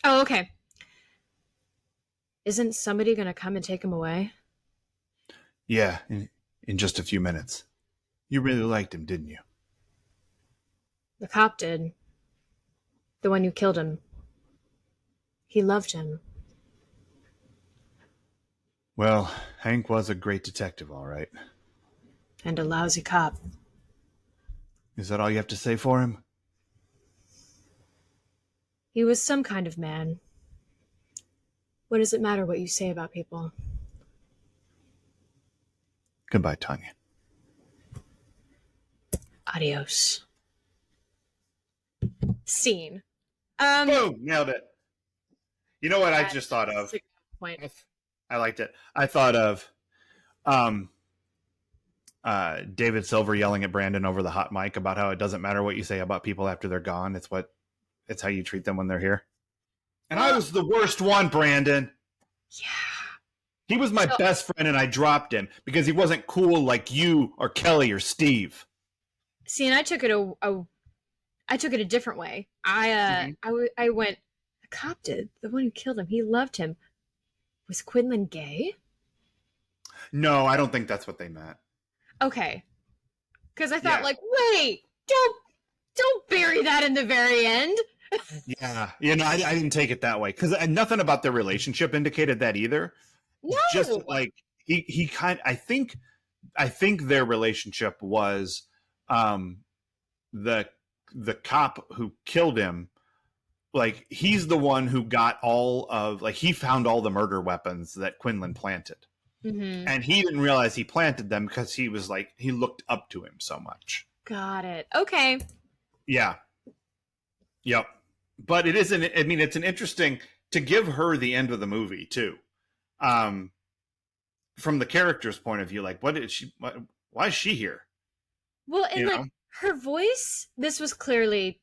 Oh, okay. Isn't somebody gonna come and take him away? Yeah, in just a few minutes. You really liked him, didn't you? The cop did. The one who killed him. He loved him. Well, Hank was a great detective, all right. And a lousy cop. Is that all you have to say for him? He was some kind of man. What does it matter what you say about people? Goodbye, Tanya. Adios. Scene. Boom! Nailed it. You know what I That's just thought of? a good point. I liked it. I thought of um, David Silver yelling at Brandon over the hot mic about how it doesn't matter what you say about people after they're gone. It's how you treat them when they're here. And I was the worst one, Brandon. Yeah. He was my best friend, and I dropped him because he wasn't cool like you or Kelly or Steve. See, and I took it a different way. I went. The cop did. The one who killed him. He loved him. Was Quinlan gay? No, I don't think that's what they meant. Okay. Because I thought, wait, don't bury that in the very end. Yeah, I didn't take it that way because nothing about their relationship indicated that either. No, just like he kind. I think their relationship was the cop who killed him. Like he's the one who got he found all the murder weapons that Quinlan planted. Mm-hmm. And he didn't realize he planted them because he was he looked up to him so much. Got it. Okay. Yeah. Yep. But it isn't, I mean, it's an interesting to give her the end of the movie too. From the character's point of view, why is she here? Well, and her voice, this was clearly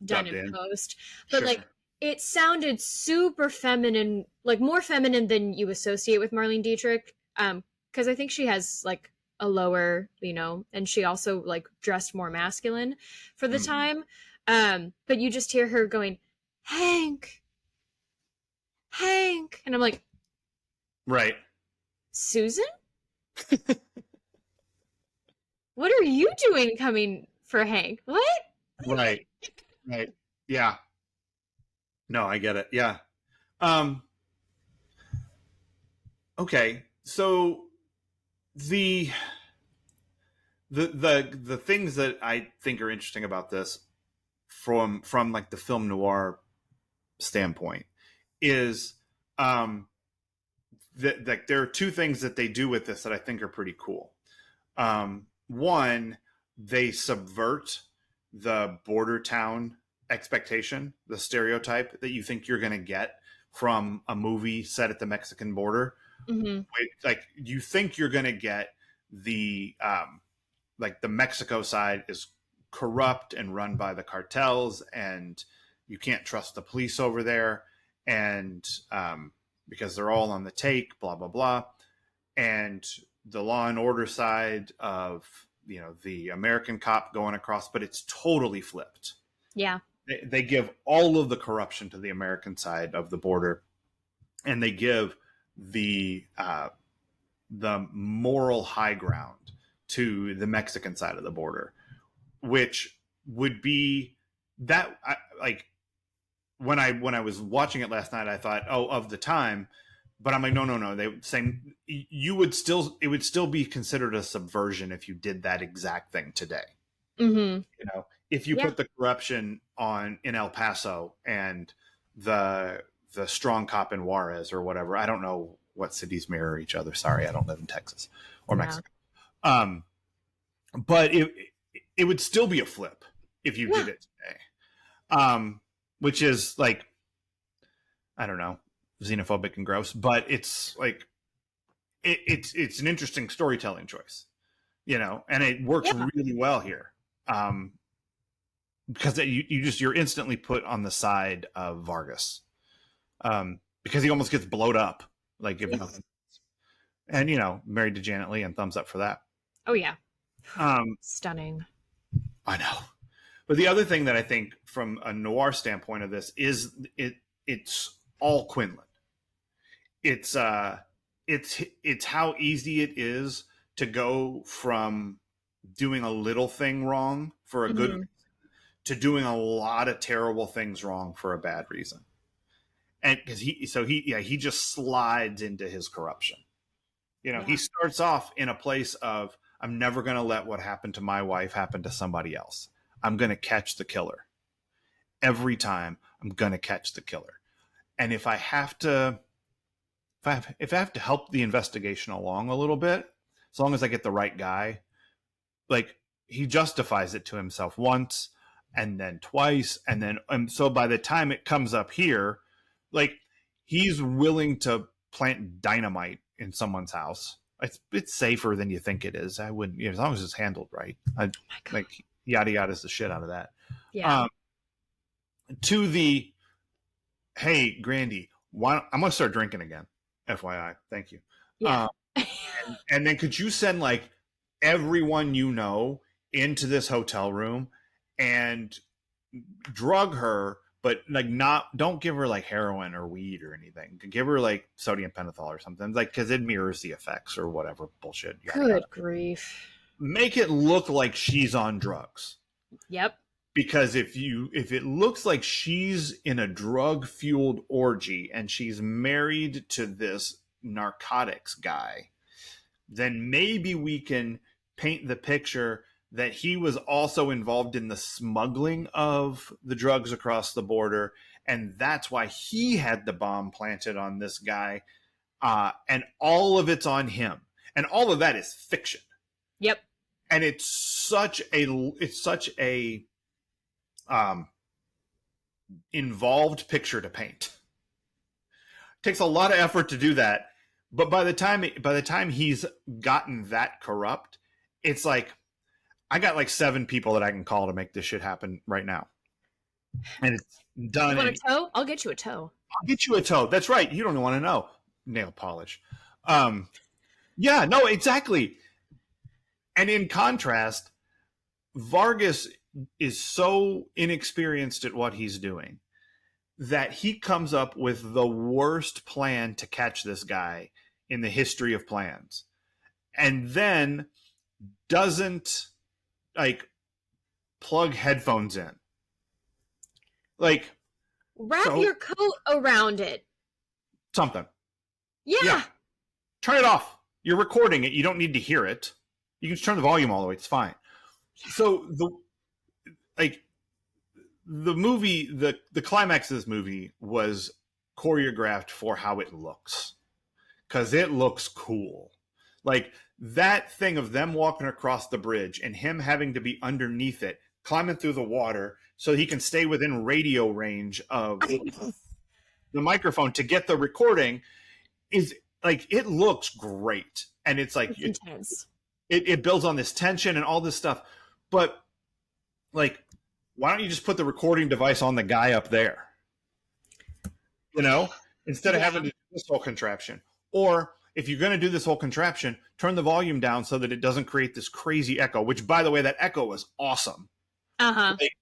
done in post, but sure. It sounded super feminine, more feminine than you associate with Marlene Dietrich. Because I think she has a lower, and she also dressed more masculine for the time. But you just hear her going, Hank, and I'm like, right, Susan, what are you doing coming for Hank? What? Right, yeah. No, I get it. Yeah. Okay. So the things that I think are interesting about this from the film noir standpoint is that there are two things that they do with this that I think are pretty cool. One, they subvert the border town expectation, the stereotype that you think you're going to get from a movie set at the Mexican border. Mm-hmm. You think you're going to get the the Mexico side is corrupt and run by the cartels, and you can't trust the police over there, and because they're all on the take, blah blah blah, and the law and order side of the American cop going across, but it's totally flipped. Yeah. They give all of the corruption to the American side of the border, and they give the moral high ground to the Mexican side of the border, which would be that when I was watching it last night, I thought, oh, of the time, but I'm like, no. They saying it would still be considered a subversion if you did that exact thing today. Mm-hmm. If you put the corruption in El Paso and the strong cop in Juarez or whatever, I don't know what cities mirror each other. Sorry, I don't live in Texas or Mexico. But it would still be a flip if you did it today. Which is I don't know, xenophobic and gross, but it's it's an interesting storytelling choice, and it works really well here. Because you're instantly put on the side of Vargas, because he almost gets blowed up, if nothing. And married to Janet Leigh, and thumbs up for that. Oh yeah, stunning. I know, but the other thing that I think from a noir standpoint of this is it's all Quinlan. It's how easy it is to go from doing a little thing wrong for a good reason to doing a lot of terrible things wrong for a bad reason. and because he just slides into his corruption. He Yeah. starts off in a place of, I'm never going to let what happened to my wife happen to somebody else. I'm going to catch the killer. Every time I'm going to catch the killer. And if I have to help the investigation along a little bit, as long as I get the right guy, like, he justifies it to himself once and then twice. And so by the time it comes up here, like, he's willing to plant dynamite in someone's house. It's safer than you think it is. I wouldn't, as long as it's handled right. Like, yada yada's the shit out of that. Yeah. To the, hey, Grandy, I'm gonna start drinking again. FYI, thank you. Yeah. And then could you send like everyone you know into this hotel room and drug her, but like don't give her like heroin or weed or anything. Give her like sodium pentothal or something, like, because it mirrors the effects or whatever bullshit. Good grief. Make it look like she's on drugs. Yep. Because if it looks like she's in a drug-fueled orgy and she's married to this narcotics guy, then maybe we can paint the picture that he was also involved in the smuggling of the drugs across the border, and that's why he had the bomb planted on this guy, and all of it's on him, and all of that is fiction. Yep. And it's such a involved picture to paint. It takes a lot of effort to do that, but by the time he's gotten that corrupt, it's like, I got like 7 people that I can call to make this shit happen right now, and it's done. You want a toe? I'll get you a toe. I'll get you a toe. That's right. You don't even want to know. Nail polish. Yeah, no, exactly. And in contrast, Vargas is so inexperienced at what he's doing that he comes up with the worst plan to catch this guy in the history of plans, and then doesn't like plug headphones in. Like, wrap your coat around it. Something. Yeah. Turn it off. You're recording it. You don't need to hear it. You can just turn the volume all the way. It's fine. So the movie, the climax of this movie was choreographed for how it looks, because it looks cool. Like, that thing of them walking across the bridge and him having to be underneath it, climbing through the water so he can stay within radio range of the microphone to get the recording, is like, it looks great. And it's like, it's intense. It builds on this tension and all this stuff. But like, why don't you just put the recording device on the guy up there? Instead of having to do this whole contraption. Or if you're going to do this whole contraption, turn the volume down so that it doesn't create this crazy echo, which, by the way, that echo was awesome. Uh-huh. Like,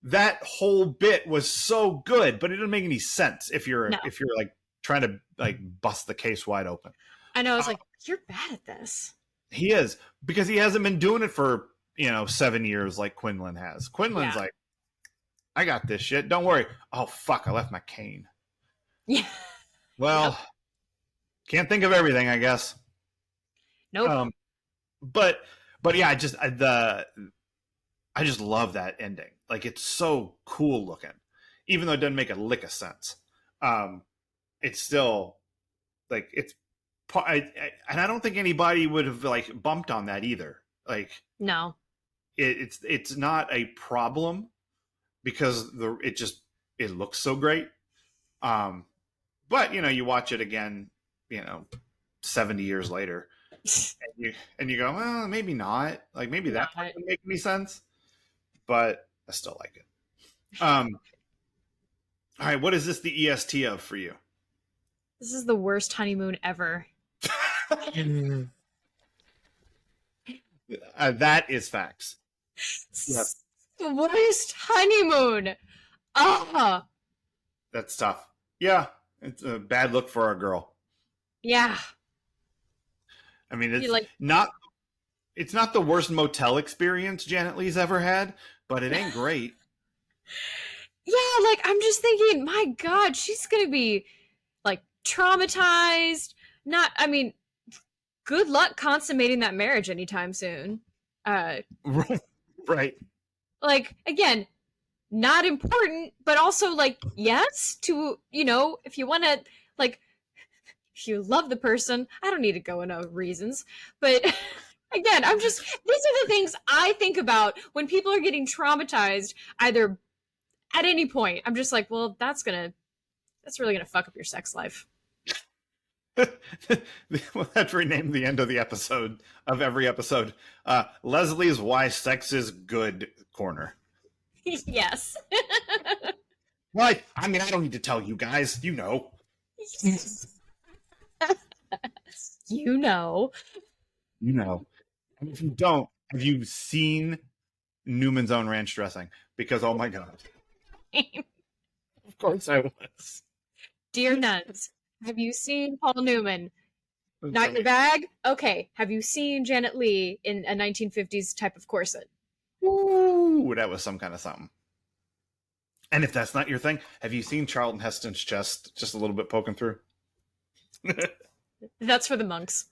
that whole bit was so good, but it didn't make any sense if you're like trying to like bust the case wide open. I know. I was like, you're bad at this. He is, because he hasn't been doing it for 7 years like Quinlan has. Quinlan's like, I got this shit. Don't worry. Oh fuck, I left my cane. Yeah. Well, can't think of everything, I guess. Nope. But yeah, I just love that ending. Like, it's so cool looking, even though it doesn't make a lick of sense. It's still like, and I don't think anybody would have like bumped on that either. Like, no, it's not a problem because it looks so great. But you watch it again, 70 years later, and you go, well, maybe not. Like, maybe that wouldn't make any sense, but I still like it. All right, what is this the EST of for you? This is the worst honeymoon ever. That is facts. Yep. The worst honeymoon. Ah. That's tough. Yeah, it's a bad look for our girl. Yeah. I mean, it's not the worst motel experience Janet Leigh's ever had, but it ain't great. Yeah, like I'm just thinking, my God, she's gonna be like traumatized. Not, I mean, good luck consummating that marriage anytime soon. Uh, Right. like again, not important, but also like yes to if you want to like if you love the person. I don't need to go into reasons, but again, these are the things I think about when people are getting traumatized either at any point. I'm just like, well, that's really gonna fuck up your sex life. We'll have to rename the end of the episode of every episode. Leslie's Why Sex is Good corner. Yes. Right. I mean, I don't need to tell you guys. You know. You know. You know. And if you don't, have you seen Newman's Own Ranch dressing? Because, oh my God. Of course I was. Dear nuns, have you seen Paul Newman? Not your bag? Okay. Have you seen Janet Leigh in a 1950s type of corset? Ooh, that was some kind of something. And if that's not your thing, have you seen Charlton Heston's chest just a little bit poking through? That's for the monks.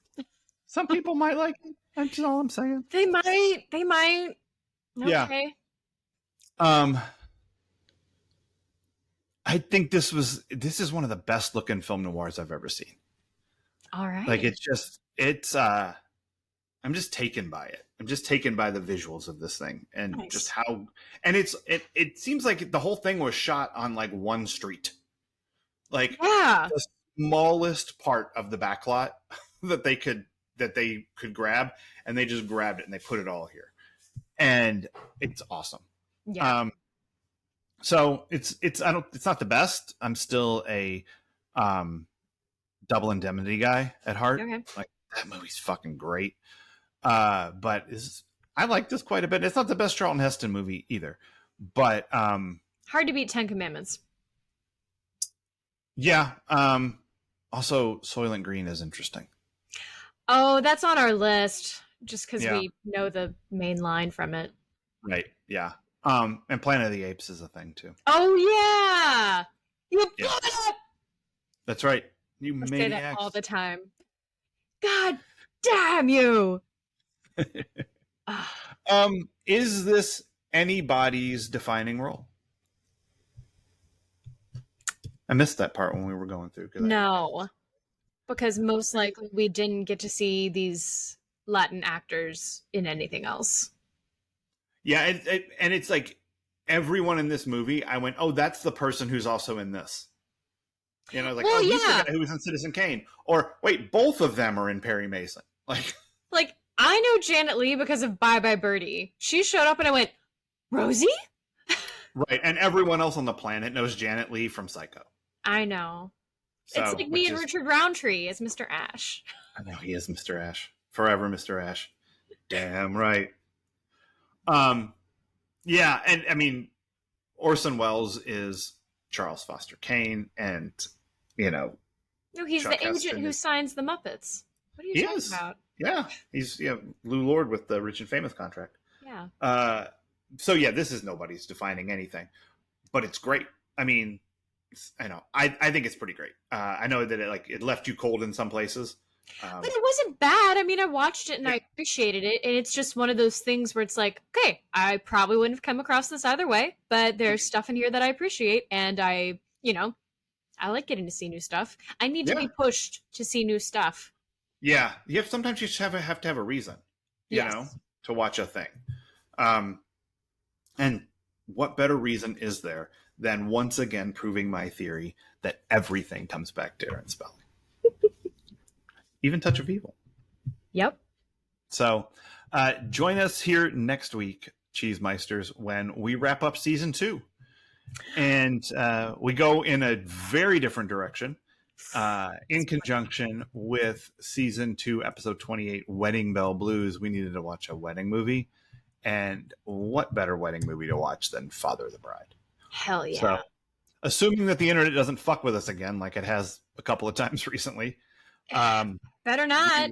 Some people might like it. That's all I'm saying. They might. Okay. Yeah. I think this is one of the best looking film noirs I've ever seen. All right. Like I'm just taken by it. I'm just taken by the visuals of this thing and nice. Just how, and it seems like the whole thing was shot on like one street, like the smallest part of the backlot that they could grab, and they just grabbed it and they put it all here, and it's awesome. Yeah. So it's not the best. I'm still a Double Indemnity guy at heart. Okay. Like that movie's fucking great. But I like this quite a bit. It's not the best Charlton Heston movie either, but hard to beat 10 Commandments. Yeah. Also, Soylent Green is interesting. Oh, that's on our list just because we know the main line from it. Right. Yeah. And Planet of the Apes is a thing too. Oh yeah, you blew it up. That's right. You I say that all the time. God damn you. Is this anybody's defining role? I missed that part when we were going through. No, because most likely we didn't get to see these Latin actors in anything else. Yeah, and it's like everyone in this movie, I went, oh, that's the person who's also in this. You know, like, he's the guy who was in Citizen Kane. Or, wait, both of them are in Perry Mason. Like, I know Janet Leigh because of Bye Bye Birdie. She showed up and I went, Rosie? Right, and everyone else on the planet knows Janet Leigh from Psycho. I know. So, it's like me and Richard Roundtree as Mr. Ash. I know, he is Mr. Ash. Forever Mr. Ash. Damn right. Yeah, and I mean, Orson Welles is Charles Foster Kane, and no, he's Chuck the agent who signs the Muppets. What are you talking about? Yeah, he's Lou Lord with the Rich and Famous contract. Yeah. So yeah, this is nobody's defining anything, but it's great. I mean, I know, I think it's pretty great. I know that it left you cold in some places. But it wasn't bad. I mean, I watched it and I appreciated it. And it's just one of those things where it's like, okay, I probably wouldn't have come across this either way, but there's stuff in here that I appreciate. And I like getting to see new stuff. I need to be pushed to see new stuff. Yeah. Sometimes you just have to have a reason, you know, to watch a thing. And what better reason is there than once again proving my theory that everything comes back to Aaron Spelling? Even Touch of Evil. Yep. So join us here next week, Cheesemeisters, when we wrap up season 2. And we go in a very different direction in conjunction with season 2, episode 28, Wedding Bell Blues. We needed to watch a wedding movie. And what better wedding movie to watch than Father of the Bride? Hell yeah. So, assuming that the internet doesn't fuck with us again, like it has a couple of times recently. Better not.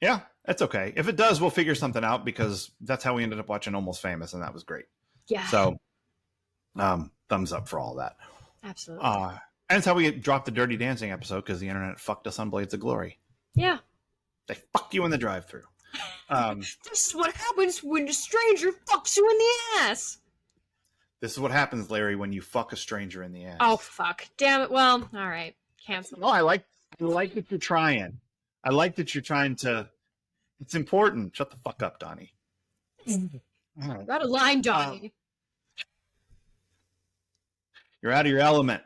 Yeah, that's okay. If it does, we'll figure something out, because that's how we ended up watching Almost Famous, and that was great. Yeah. So, thumbs up for all that. Absolutely. And it's how we dropped the Dirty Dancing episode because the internet fucked us on Blades of Glory. Yeah. They fuck you in the drive-thru. This is what happens when a stranger fucks you in the ass. This is what happens, Larry, when you fuck a stranger in the ass. Oh, fuck. Damn it. Well, all right. Cancel. No, I like that you're trying. I like that you're trying to. It's important. Shut the fuck up, Donnie. Got a line, Donnie. You're out of your element.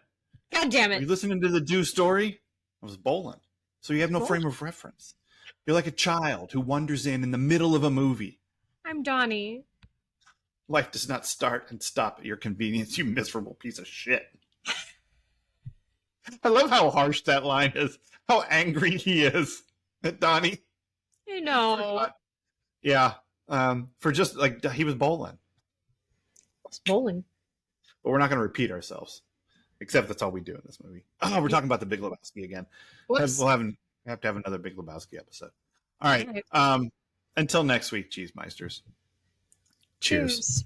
God damn Are it. you listening to the Do story? I was bowling. So you have no frame of reference. You're like a child who wanders in the middle of a movie. I'm Donnie. Life does not start and stop at your convenience, you miserable piece of shit. I love how harsh that line is. How angry he is at Donnie. I know. Yeah. For just like he was bowling. It's bowling. But we're not going to repeat ourselves. Except that's all we do in this movie. Oh, we're talking about the Big Lebowski again. Whoops. We'll have to have another Big Lebowski episode. All right. Until next week, Cheese Meisters. Cheers.